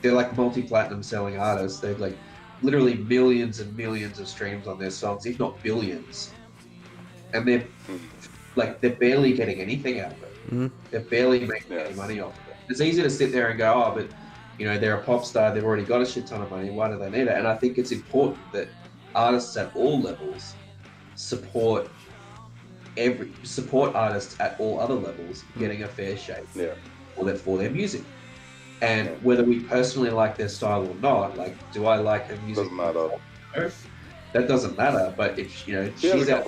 B: they're like multi-platinum selling artists. They're like literally millions and millions of streams on their songs, if not billions. And they're barely getting anything out of it. Mm-hmm. They're barely making any money off of it. It's easy to sit there and go, oh, but, you know, they're a pop star, they've already got a shit ton of money, why do they need it? And I think it's important that artists at all levels support artists at all other levels getting a fair shake for their music. And whether we personally like their style or not, like, do I like her music?
C: Doesn't matter.
B: No, that doesn't matter. But if, you know, she's out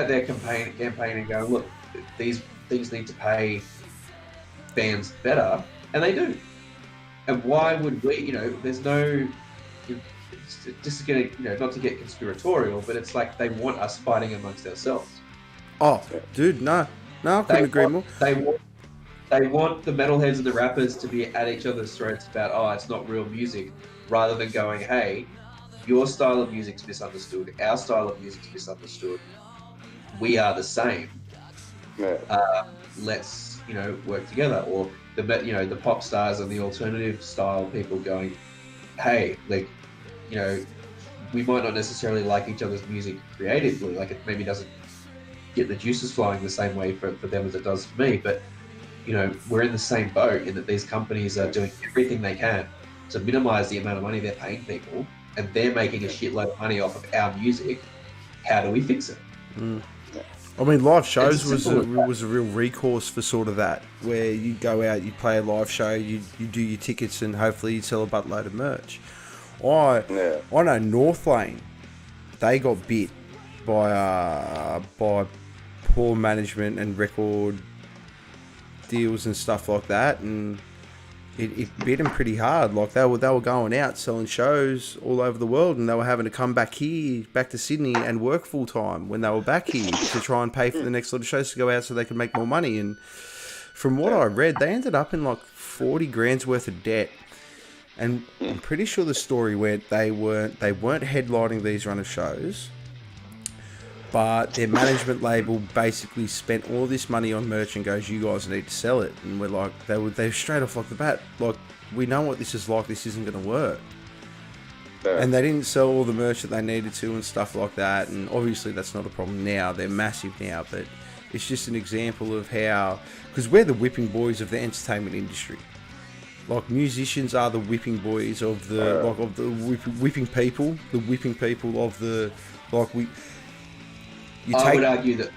B: there campaigning, going, look, these things need to pay bands better, and they do. And why would we? You know, there's no. Just to get, you know, not to get conspiratorial, but it's like they want us fighting amongst ourselves.
A: Oh, dude, no, I couldn't agree more.
B: They want the metalheads and the rappers to be at each other's throats about, oh, it's not real music, rather than going, hey, your style of music's misunderstood, our style of music's misunderstood, we are the same. Let's, you know, work together. Or the pop stars and the alternative style people going, hey, like, you know, we might not necessarily like each other's music creatively, like it maybe doesn't get the juices flowing the same way for them as it does for me, but, you know, we're in the same boat in that these companies are doing everything they can to minimize the amount of money they're paying people, and they're making a shitload of money off of our music. How do we fix it?
A: I mean, live shows was a real recourse for sort of that, where you go out, you play a live show, you do your tickets, and hopefully you sell a buttload of merch. I know North Lane, they got bit by poor management and record deals and stuff like that, and it bit them pretty hard. Like they were going out selling shows all over the world, and they were having to come back to Sydney and work full time when they were back here to try and pay for the next lot of shows to go out so they could make more money. And from what I read, they ended up in like 40 grand's worth of debt. And I'm pretty sure the story went they weren't headlining these run of shows, but their management label basically spent all this money on merch and goes, "You guys need to sell it." And we're like, they straight off like the bat, like, we know what this is like. This isn't going to work.
C: Yeah.
A: And they didn't sell all the merch that they needed to and stuff like that. And obviously that's not a problem now. They're massive now, but it's just an example of how, because we're the whipping boys of the entertainment industry. Like, musicians are the whipping boys of the whipping people of the, like, we.
B: I would argue that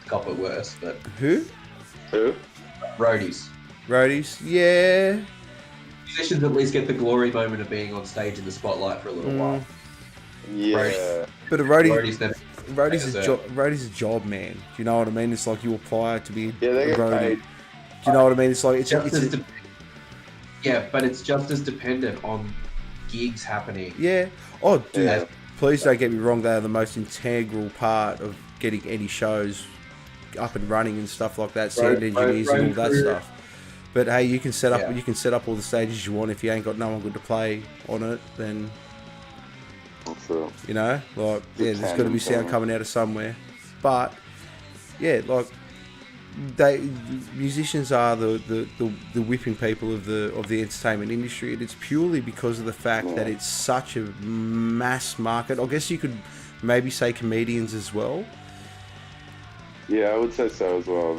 B: cop it worse, but
A: Who?
B: roadies.
A: Yeah.
B: Musicians at least get the glory moment of being on stage in the spotlight for a little while.
C: Yeah.
A: But a
B: Roadies never.
A: roadie's a job, man. Do you know what I mean? It's like you apply to be
C: Yeah, they
A: a
C: get
A: roadie.
C: paid.
A: Do you know what I mean? It's like
B: Yeah, but it's just as dependent on gigs happening.
A: yeah. Oh, dude,
C: Yeah.
A: please don't get me wrong. They are the most integral part of getting any shows up and running and stuff like that. Sound engineers and all that stuff. But hey, you can set up all the stages you want. If you ain't got no one good to play on it, then
C: So,
A: you know, like, yeah, there's got to be sound coming out of somewhere. But yeah, like, musicians are the whipping people of the entertainment industry, and it's purely because of the fact that it's such a mass market. I guess you could maybe say comedians as well.
C: yeah, I would say so as well.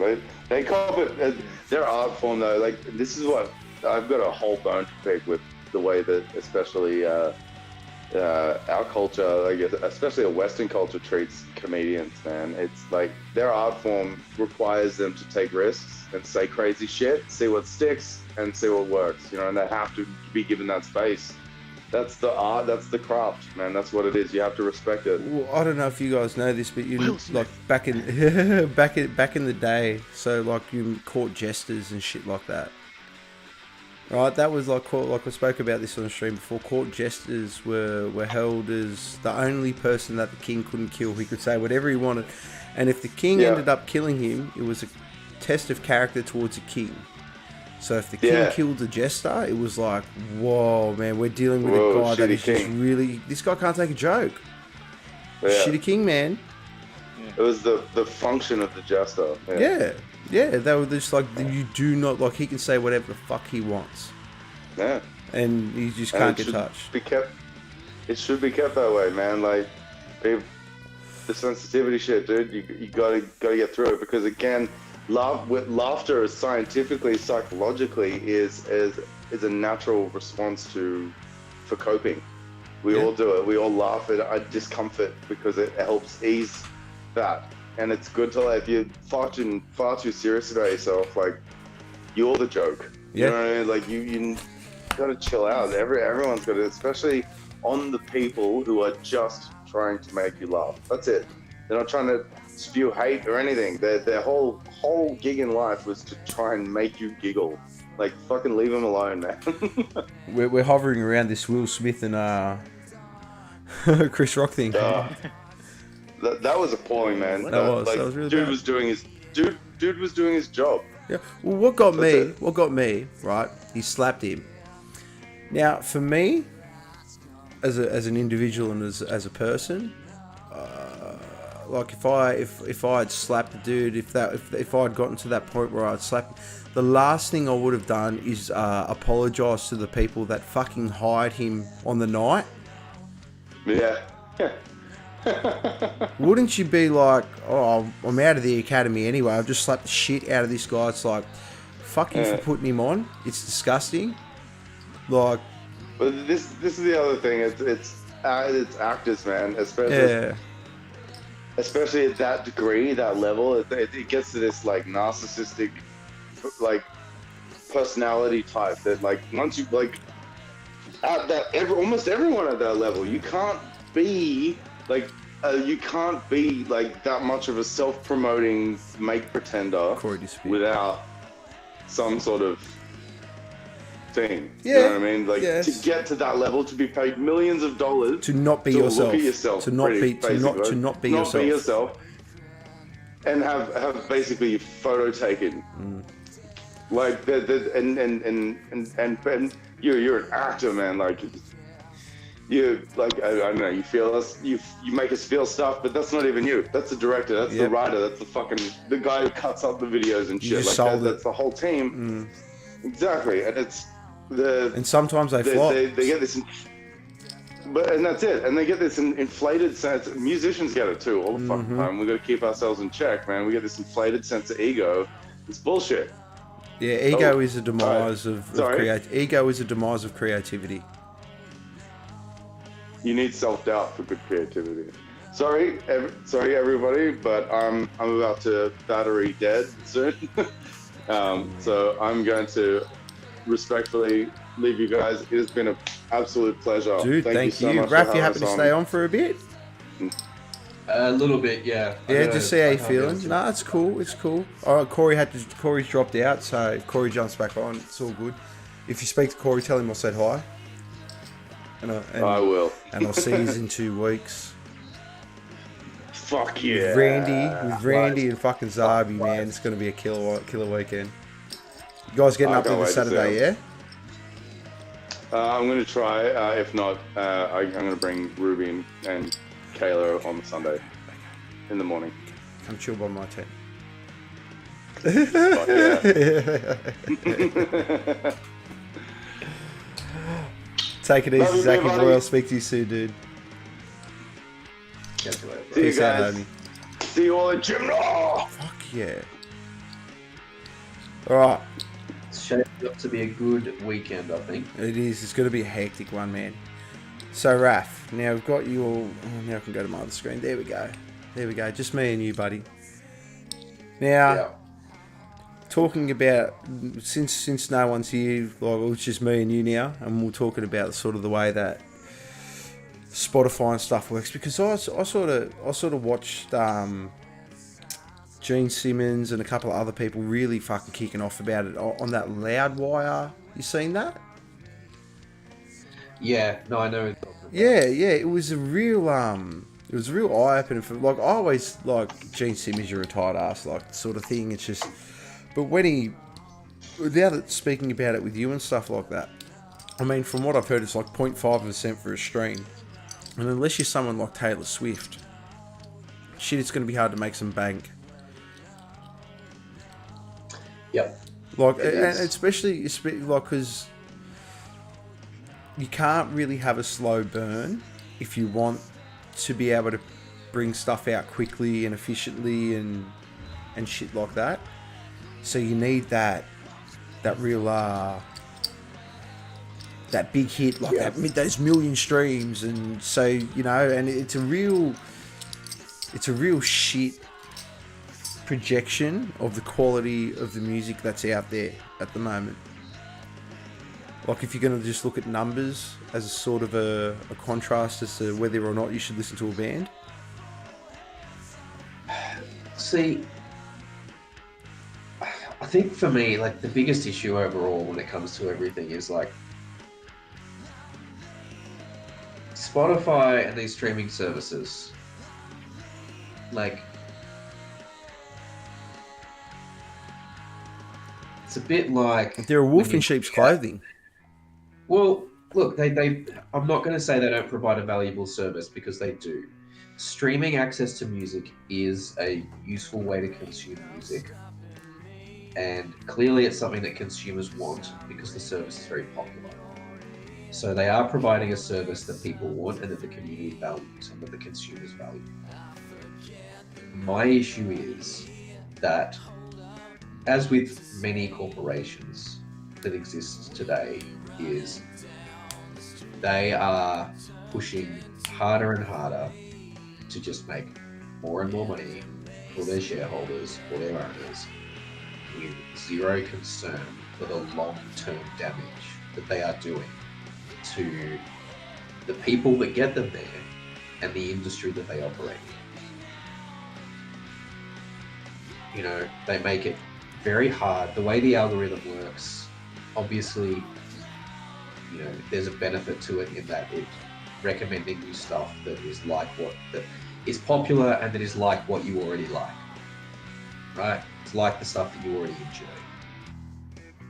C: They call it their art form though. Like, this is what I've got a whole bone to pick with the way that, especially our culture, like, especially a Western culture, treats comedians. Man, it's like their art form requires them to take risks and say crazy shit, see what sticks, and see what works. You know, and they have to be given that space. That's the art. That's the craft, man. That's what it is. You have to respect it.
A: Well, I don't know if you guys know this, but like back in back in the day, so like you court jesters and shit like that. Right, that was like I spoke about this on the stream before. Court jesters were held as the only person that the king couldn't kill. He could say whatever he wanted, and if the king ended up killing him, it was a test of character towards the king. So if the king killed the jester, it was like, whoa, man, we're dealing with a guy that is just really... This guy can't take a joke. Yeah. Shitty king, man.
C: It was the function of the jester.
A: Yeah, they were just like, you do not... Like, he can say whatever the fuck he wants.
C: Yeah.
A: And he just can't get touched.
C: It should be kept that way, man. Like, the sensitivity shit, dude, you gotta get through it, because, again... Laughter is scientifically, psychologically is a natural response for coping. We all do it. We all laugh at discomfort because it helps ease that. And it's good to, like, if you're far too serious about yourself, like, you're the joke. You know what I mean? Like, you gotta chill out. Everyone's got to, especially on the people who are just trying to make you laugh. That's it. They're not trying to spew hate or anything. Their whole gig in life was to try and make you giggle. Like, fucking leave them alone, man.
A: we're hovering around this Will Smith and Chris Rock thing.
C: That was appalling, man.
A: That was really
C: dude
A: bad.
C: was doing his job.
A: Yeah. Well, what got me, right? He slapped him. Now, for me, as an individual and as a person, like, if I had slapped the dude, if I had gotten to that point where I'd slapped, the last thing I would have done is apologise to the people that fucking hired him on the night.
C: Yeah.
A: Wouldn't you be like, oh, I'm out of the academy anyway, I've just slapped the shit out of this guy. It's like, fuck you for putting him on. It's disgusting. Like,
C: but this is the other thing. It's actors, man. Especially at that degree, that level, it gets to this, like, narcissistic, like, personality type that, like, once you, like, at that, almost everyone at that level, you can't be like that much of a self-promoting make pretender without some sort of thing. You know what I mean? Like, to get to that level, to be paid millions of dollars
A: to not be yourself,
C: look at yourself,
A: to not be yourself,
C: and have basically your photo taken. Like and you're an actor, man. Like you like I don't know. You feel us. You make us feel stuff, but that's not even you. That's the director. That's the writer. That's the guy who cuts up the videos and shit. Like that's the whole team. Exactly, and it's
A: and sometimes they flop.
C: They get this. And that's it. And they get this inflated sense. Musicians get it too all the fucking time. We got to keep ourselves in check, man. We get this inflated sense of ego. It's bullshit.
A: Yeah, ego is a demise ego is a demise of creativity.
C: You need self-doubt for good creativity. Sorry, everybody, but I'm about to battery dead soon. So I'm going to respectfully leave you guys. It has been an absolute pleasure.
A: Dude, thank you so much. Raph, you happy to stay on for a bit?
B: A little bit, yeah.
A: Yeah, just see how you're feeling. No, it's cool. It's cool. All right, Corey's dropped out, so if Corey jumps back on, it's all good. If you speak to Corey, tell him I said hi. And
C: I will.
A: And I'll see you in 2 weeks.
C: Fuck yeah.
A: With Randy and fucking Zabi, man. It's going to be a killer weekend. You guys getting up there this Saturday, yeah?
C: I'm going to try. If not, I'm going to bring Ruby and Kayla on Sunday in the morning.
A: Come chill by my tent.
C: Fuck yeah.
A: Take it easy, Zach and Roy. I'll speak to you soon, dude.
C: See you guys. Homie. See you all at Jimna.
A: Fuck yeah. Alright.
B: It's shaping up to be a good weekend, I think.
A: It is. It's going to be a hectic one, man. So, Raph, now we've got you all... Oh, now I can go to my other screen. There we go. Just me and you, buddy. Now, talking about... Since no one's here, like, it's just me and you now, and we're talking about sort of the way that Spotify and stuff works, because I sort of watched Gene Simmons and a couple of other people really fucking kicking off about it on that Loudwire. You seen that?
B: Yeah, no, I know.
A: Yeah, it was a real eye opener for, like, I always like Gene Simmons, you're a retired ass, like, sort of thing. It's just, but when speaking about it with you and stuff like that, I mean, from what I've heard, it's like 0.5% for a stream. And unless you're someone like Taylor Swift, shit, it's going to be hard to make some bank.
B: Yep.
A: Like, and especially like, because you can't really have a slow burn if you want to be able to bring stuff out quickly and efficiently and shit like that. So you need that real that big hit, like those million streams, and so, you know, and it's a real shit projection of the quality of the music that's out there at the moment. Like, if you're going to just look at numbers as a sort of a contrast as to whether or not you should listen to a band.
B: See, I think for me, like, the biggest issue overall when it comes to everything is, like, Spotify and these streaming services, like, it's a bit like...
A: They're a wolf in sheep's clothing.
B: Well, look, they I'm not going to say they don't provide a valuable service, because they do. Streaming access to music is a useful way to consume music. And clearly it's something that consumers want, because the service is very popular. So they are providing a service that people want and that the community values and that the consumers value. My issue is that, as with many corporations that exist today, is they are pushing harder and harder to just make more and more money for their shareholders, for their owners, with zero concern for the long-term damage that they are doing to the people that get them there and the industry that they operate in. You know, they make it very hard. The way the algorithm works, obviously, you know, there's a benefit to it in that it's recommending you stuff that is like that is popular and that is like what you already like, right? It's like the stuff that you already enjoy.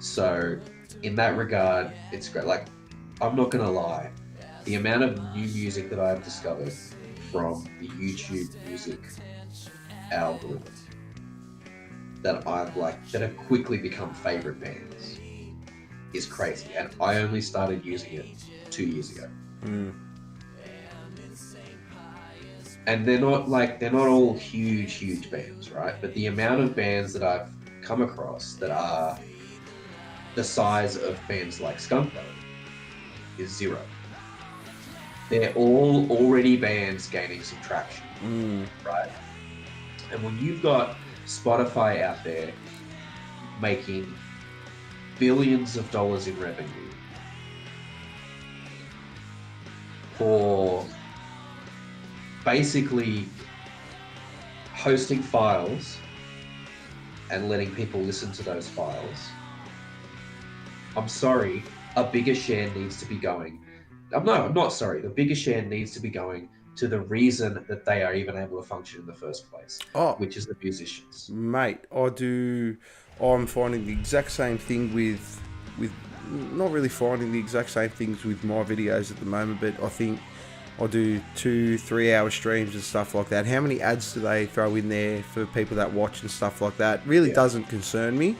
B: So in that regard, it's great. Like, I'm not gonna lie, the amount of new music that I've discovered from the YouTube music algorithm that have quickly become favorite bands is crazy. And I only started using it 2 years ago. And they're not all huge bands, right? But the amount of bands that I've come across that are the size of bands like SKUNK is zero. They're all already bands gaining some traction, right? And when you've got Spotify out there making billions of dollars in revenue for basically hosting files and letting people listen to those files, I'm sorry, a bigger share needs to be going. I'm not sorry. The bigger share needs to be going to the reason that they are even able to function in the first place, which is the musicians.
A: Mate, I'm finding the exact same thing with not really finding the exact same things with my videos at the moment, but I think I do 2-3 hour streams and stuff like that. How many ads do they throw in there for people that watch and stuff like that? Really doesn't concern me.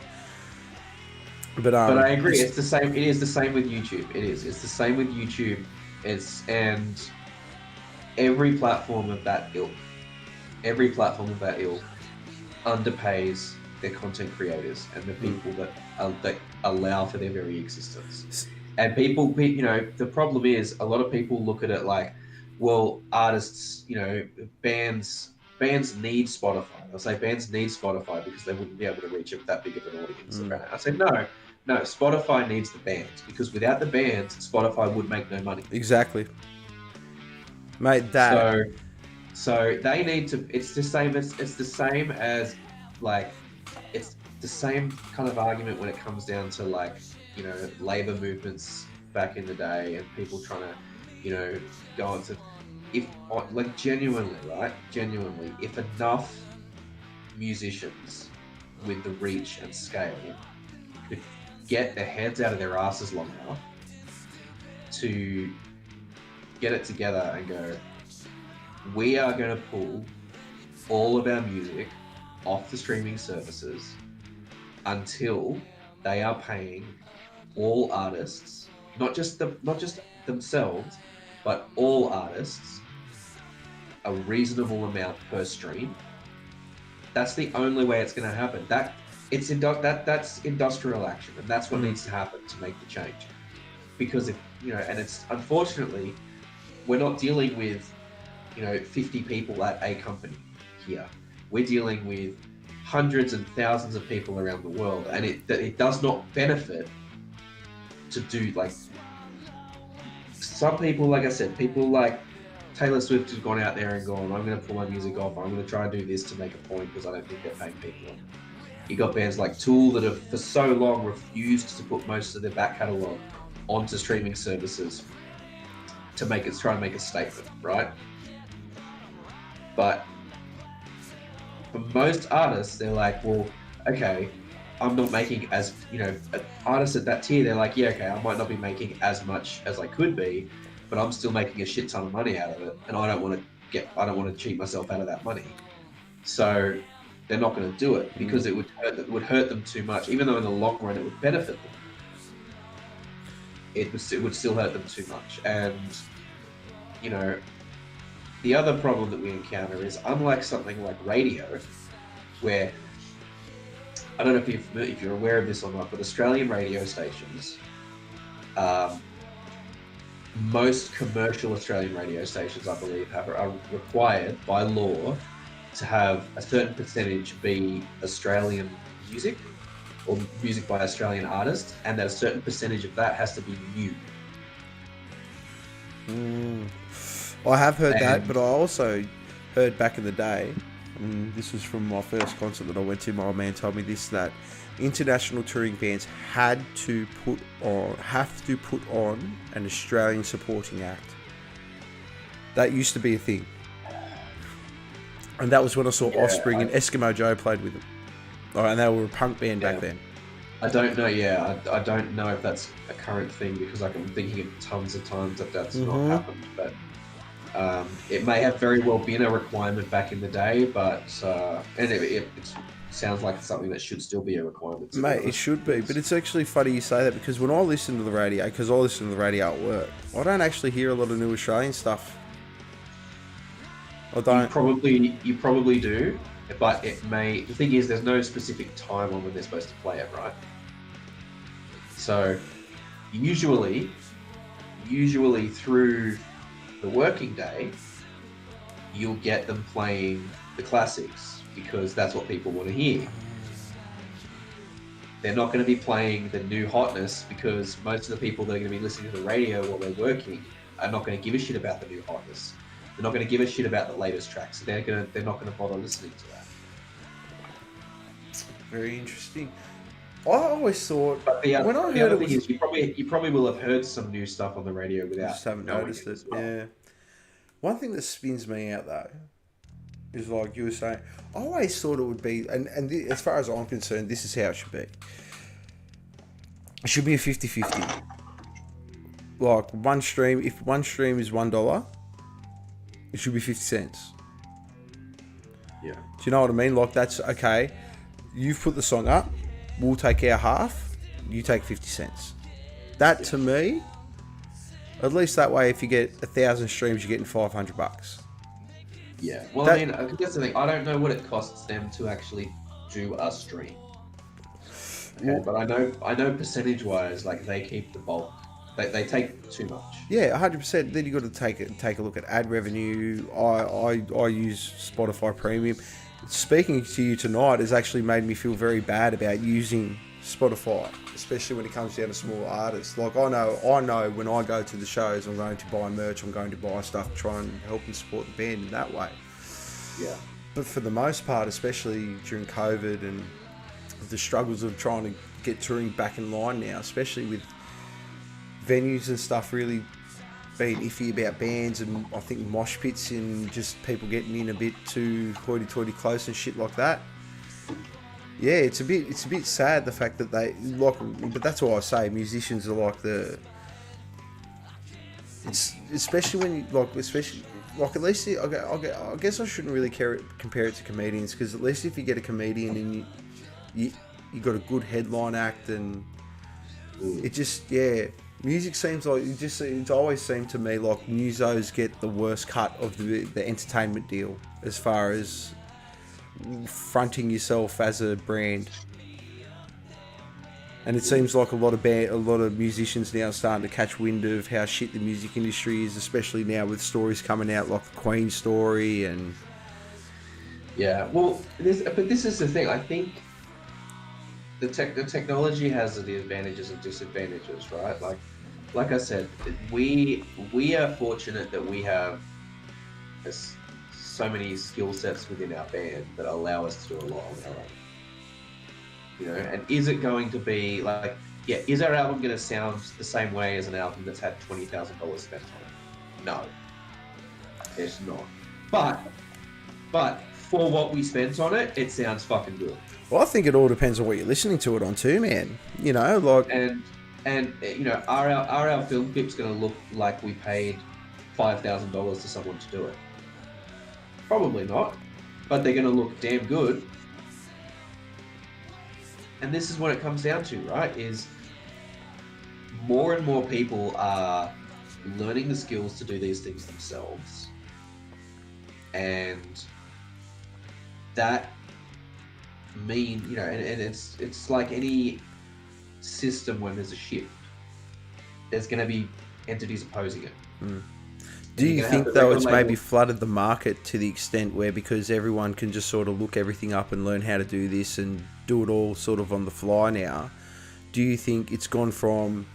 A: But
B: I agree. It's the same. It is the same with YouTube. It's the same with YouTube. And every platform of that ilk underpays their content creators and the people that allow for their very existence. And people, the problem is a lot of people look at it like, well, artists, bands need Spotify. They'll say bands need Spotify because they wouldn't be able to reach that big of an audience. I say no, Spotify needs the bands because without the bands, Spotify would make no money.
A: Exactly, mate.
B: So they need to. It's the same as like it's the same kind of argument when it comes down to labor movements back in the day and people trying to go on to genuinely, if enough musicians with the reach and scale could get their heads out of their asses long enough to get it together and go, we are going to pull all of our music off the streaming services until they are paying all artists, not just themselves, but all artists, a reasonable amount per stream. That's the only way it's going to happen. That's industrial action, and that's what needs to happen to make the change. Because and it's unfortunately, we're not dealing with 50 people at a company here. We're dealing with hundreds and thousands of people around the world, and it does not benefit to do some people, like I said, people like Taylor Swift has gone out there and gone, I'm going to pull my music off, I'm going to try and do this to make a point because I don't think they're paying people. You got bands like Tool that have for so long refused to put most of their back catalogue onto streaming services to try and make a statement, right? But for most artists, they're like, well, okay, I'm not making as, artists at that tier, they're like, yeah, okay, I might not be making as much as I could be, but I'm still making a shit ton of money out of it, and I don't want to cheat myself out of that money. So they're not going to do it because it would hurt them too much, even though in the long run it would benefit them. It would still hurt them too much. And the other problem that we encounter is, unlike something like radio, where I don't know if you're aware of this or not, but Australian radio stations, most commercial Australian radio stations, I believe, are required by law to have a certain percentage be Australian music or music by Australian artists, and that a certain percentage of that has to be new.
A: I have heard that, but I also heard back in the day, and this was from my first concert that I went to, my old man told me this, that international touring bands have to put on an Australian supporting act. That used to be a thing. And that was when I saw Offspring and Eskimo Joe played with them. And they were a punk band back then.
B: I don't know. Yeah, I don't know if that's a current thing because like, I'm thinking of tons of times that that's not happened. But it may have very well been a requirement back in the day. But and it sounds like it's something that should still be a requirement. To be
A: Mate, it
B: honest.
A: should be, but it's actually funny you say that because when I listen to the radio, because I listen to the radio at work, I don't actually hear a lot of new Australian stuff. I don't.
B: You probably do, but it may. The thing is, there's no specific time on when they're supposed to play it, right? So usually through the working day, you'll get them playing the classics because that's what people want to hear. They're not going to be playing the new hotness because most of the people that are going to be listening to the radio while they're working are not going to give a shit about the new hotness. They're not going to give a shit about the latest tracks. They're not going to bother listening to that.
A: Very interesting. I always thought
B: But the
A: when I
B: other
A: heard it
B: thing
A: was,
B: is you probably will have heard some new stuff on the radio
A: I
B: without
A: just haven't
B: knowing
A: noticed
B: it.
A: it.
B: As well.
A: Yeah. One thing that spins me out though is like you were saying. I always thought it would be, and as far as I'm concerned, this is how it should be. It should be a 50-50. Like one stream, if one stream is $1, it should be 50 cents.
B: Yeah.
A: Do you know what I mean? Like that's okay. You've put the song up. We'll take our half. You take 50 cents. That to me, at least that way, if you get 1,000 streams, you're getting $500.
B: Yeah. Well,
A: That-
B: I mean, that's the thing. I don't know what it costs them to actually do a stream. Okay,
A: Well-
B: but I know percentage-wise, like they keep the bulk. They take too much.
A: Yeah, 100%. Then you got to take a look at ad revenue. I use Spotify Premium. Speaking to you tonight has actually made me feel very bad about using Spotify, especially when it comes down to small artists. Like I know when I go to the shows, I'm going to buy merch, I'm going to buy stuff, try and help and support the band in that way.
B: Yeah.
A: But for the most part, especially during COVID and the struggles of trying to get touring back in line now, especially with venues and stuff really being iffy about bands and I think mosh pits and just people getting in a bit too hoity-toity close and shit like that. Yeah, it's a bit sad the fact that they like, but that's why I say musicians are like it's especially when you like at least I guess I shouldn't really compare it to comedians because at least if you get a comedian and you got a good headline act and it just music seems like it's always seemed to me like musos get the worst cut of the entertainment deal as far as fronting yourself as a brand. And it seems like a lot of musicians now are starting to catch wind of how shit the music industry is, especially now with stories coming out like the Queen story and
B: Yeah. Well, this is the thing. I think the technology has the advantages and disadvantages, right? Like I said, we are fortunate that we have so many skill sets within our band that allow us to do a lot on our own. You know, and is it going to be like, is our album going to sound the same way as an album that's had $20,000 spent on it? No, it's not. But for what we spent on it, it sounds fucking good.
A: well, I think it all depends on what you're listening to it on too, man. You know, like
B: And you know, are our film clips going to look like we paid $5,000 to someone to do it? Probably not, but they're going to look damn good. And this is what it comes down to, right? Is more and more people are learning the skills to do these things themselves, and that you know, and it's like any system when there's a shift, there's going to be entities opposing it.
A: do you think though it's maybe flooded the market to the extent where because everyone can just sort of look everything up and learn how to do this and do it all sort of on the fly now, do you think it's gone from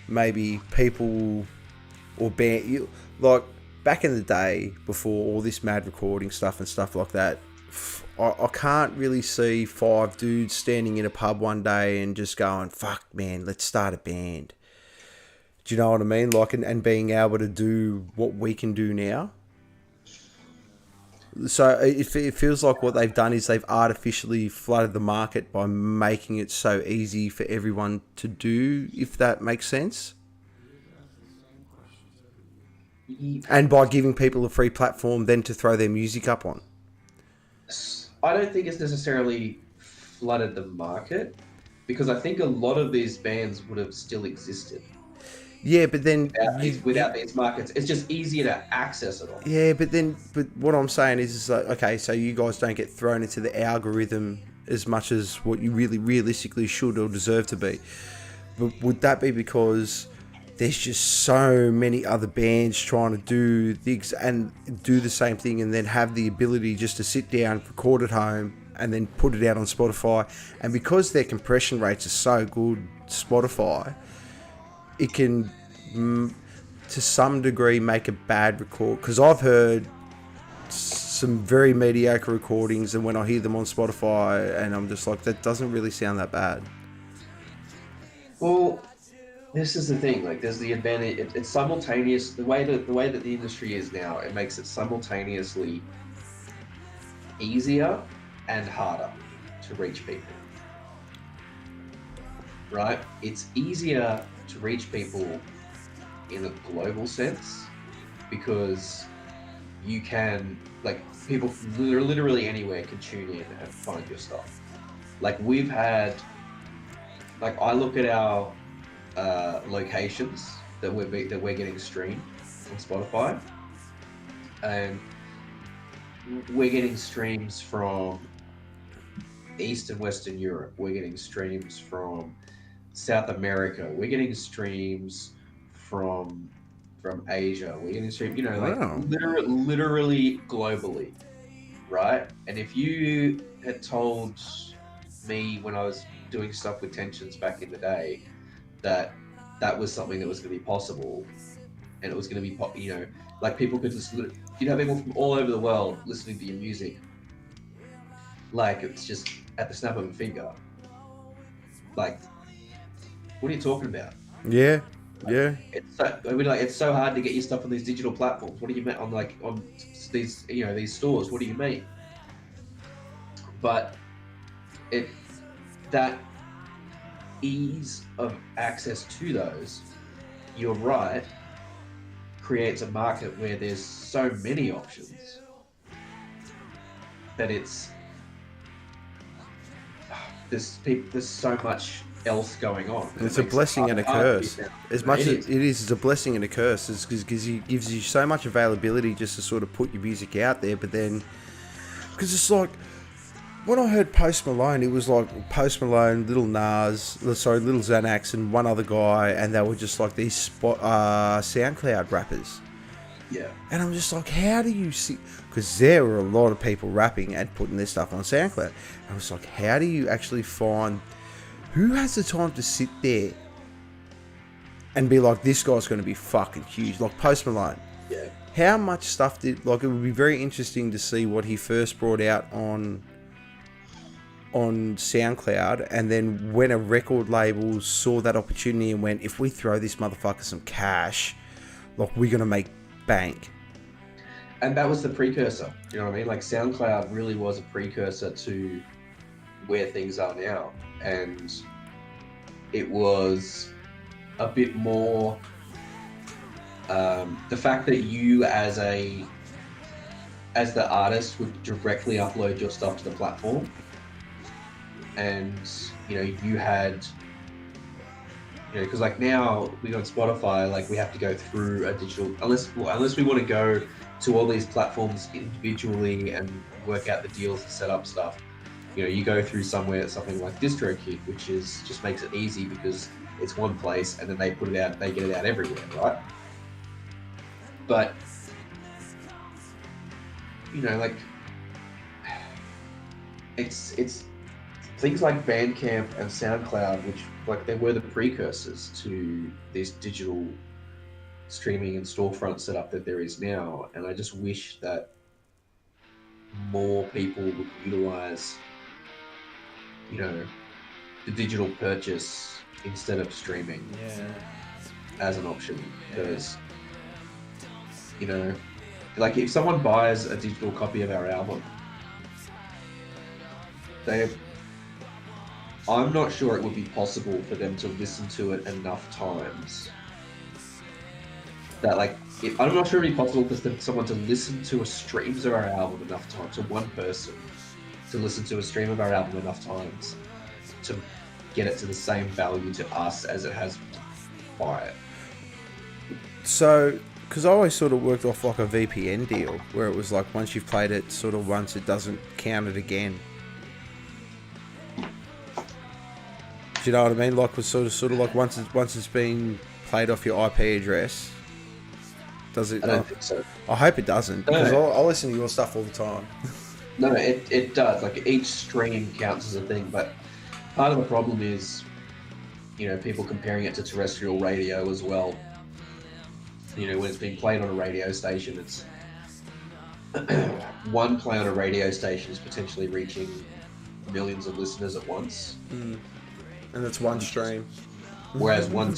A: maybe people or band like back in the day before all this mad recording stuff and stuff like that, I can't really see 5 dudes standing in a pub one day and just going, fuck man, let's start a band. Do you know what I mean? Like, and being able to do what we can do now. So it feels like what they've done is they've artificially flooded the market by making it so easy for everyone to do, if that makes sense. And by giving people a free platform then to throw their music up on.
B: I don't think it's necessarily flooded the market, because I think a lot of these bands would have still existed
A: Yeah, but then
B: without these markets. It's just easier to access it all.
A: yeah, but what I'm saying is like, okay, so you guys don't get thrown into the algorithm as much as what you really realistically should or deserve to be. But would that be because there's just so many other bands trying to do the same thing, and then have the ability just to sit down, record at home, and then put it out on Spotify? And because their compression rates are so good, Spotify, it can, to some degree, make a bad record. Because I've heard some very mediocre recordings, and when I hear them on Spotify, and I'm just like, that doesn't really sound that bad.
B: Well, this is the thing. Like, there's the advantage. It's simultaneous. The way that the industry is now, it makes it simultaneously easier and harder to reach people. Right? It's easier to reach people in a global sense because you can, like, people from literally anywhere can tune in and find your stuff. Like, we've had, like, I look at our locations that we're getting streamed on Spotify, and we're getting streams from East and Western Europe. We're getting streams from South America. We're getting streams from Asia. We're getting streams, you know, like
A: Wow.
B: literally globally, right? And if you had told me when I was doing stuff with Tensions back in the day that was something that was going to be possible, and it was going to be, you know, like people could just, you'd have people from all over the world listening to your music, like it's just at the snap of a finger. Like, what are you talking about?
A: Yeah.
B: It's so hard to get your stuff on these digital platforms. What do you mean on these, you know, these stores? What do you mean? But that ease of access to those, you're right, creates a market where there's so many options that there's so much else going on.
A: It's a blessing and a curse. As much as it is, it's a blessing and a curse. It's because it gives you so much availability just to sort of put your music out there. But then, because it's like, when I heard Post Malone, it was like Post Malone, Little Xanax, and one other guy, and they were just like these SoundCloud rappers.
B: Yeah.
A: And I'm just like, how do you see? Because there were a lot of people rapping and putting their stuff on SoundCloud. And I was like, how do you actually find, who has the time to sit there and be like, this guy's going to be fucking huge? Like Post Malone.
B: Yeah.
A: How much stuff did, like, it would be very interesting to see what he first brought out on SoundCloud, and then when a record label saw that opportunity and went, if we throw this motherfucker some cash, like, we're going to make bank.
B: And that was the precursor, you know what I mean? Like, SoundCloud really was a precursor to where things are now. And it was a bit more, the fact that you as the artist would directly upload your stuff to the platform, and, you know, you had, you know, because like now we go on Spotify, like we have to go through a digital, unless we want to go to all these platforms individually and work out the deals and set up stuff. You know, you go through something like DistroKid, which is just makes it easy because it's one place, and then they put it out, they get it out everywhere, right? But, you know, like, it's things like Bandcamp and SoundCloud, which, like, they were the precursors to this digital streaming and storefront setup that there is now. And I just wish that more people would utilize, you know, the digital purchase instead of streaming as an option. Because, you know, like if someone buys a digital copy of our album, I'm not sure it would be possible for them to listen to it enough times. That I'm not sure it'd be possible for someone to listen to a streams of our album enough times, to one person to listen to a stream of our album enough times to get it to the same value to us as it has to buy it.
A: So, because I always sort of worked off like a VPN deal, where it was like once you've played it sort of once, it doesn't count it again. Do you know what I mean? Like, was sort of like once it's been played off your IP address, does it?
B: I don't think so.
A: I hope it doesn't, because I listen to your stuff all the time.
B: No, it does. Like each stream counts as a thing, but part of the problem is, people comparing it to terrestrial radio as well. When it's being played on a radio station, it's one play on a radio station is potentially reaching millions of listeners at once.
A: And it's one stream.
B: Whereas one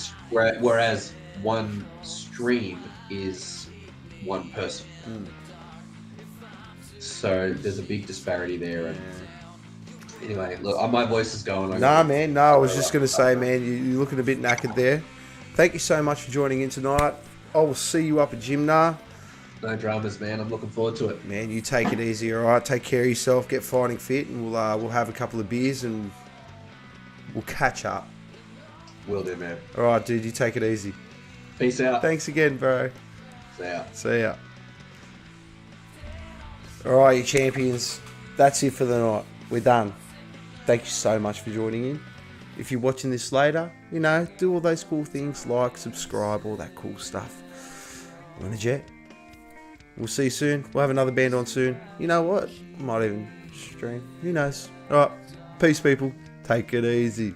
B: stream is one person. So there's a big disparity there. And anyway, look, my voice is going.
A: Man. No, I was just going to say, man, you're looking a bit knackered there. Thank you so much for joining in tonight. I will see you up at Jimna.
B: No dramas, man. I'm looking forward to it.
A: Man, you take it easy, all right? Take care of yourself. Get fighting fit, and we'll have a couple of beers and we'll catch up.
B: Will do, man.
A: All right, dude. You take it easy.
B: Peace out.
A: Thanks again, bro.
B: See ya.
A: All right, you champions. That's it for the night. We're done. Thank you so much for joining in. If you're watching this later, do all those cool things, like, subscribe, all that cool stuff. We're on a jet. We'll see you soon. We'll have another band on soon. You know what? Might even stream. Who knows? All right. Peace, people. Take it easy.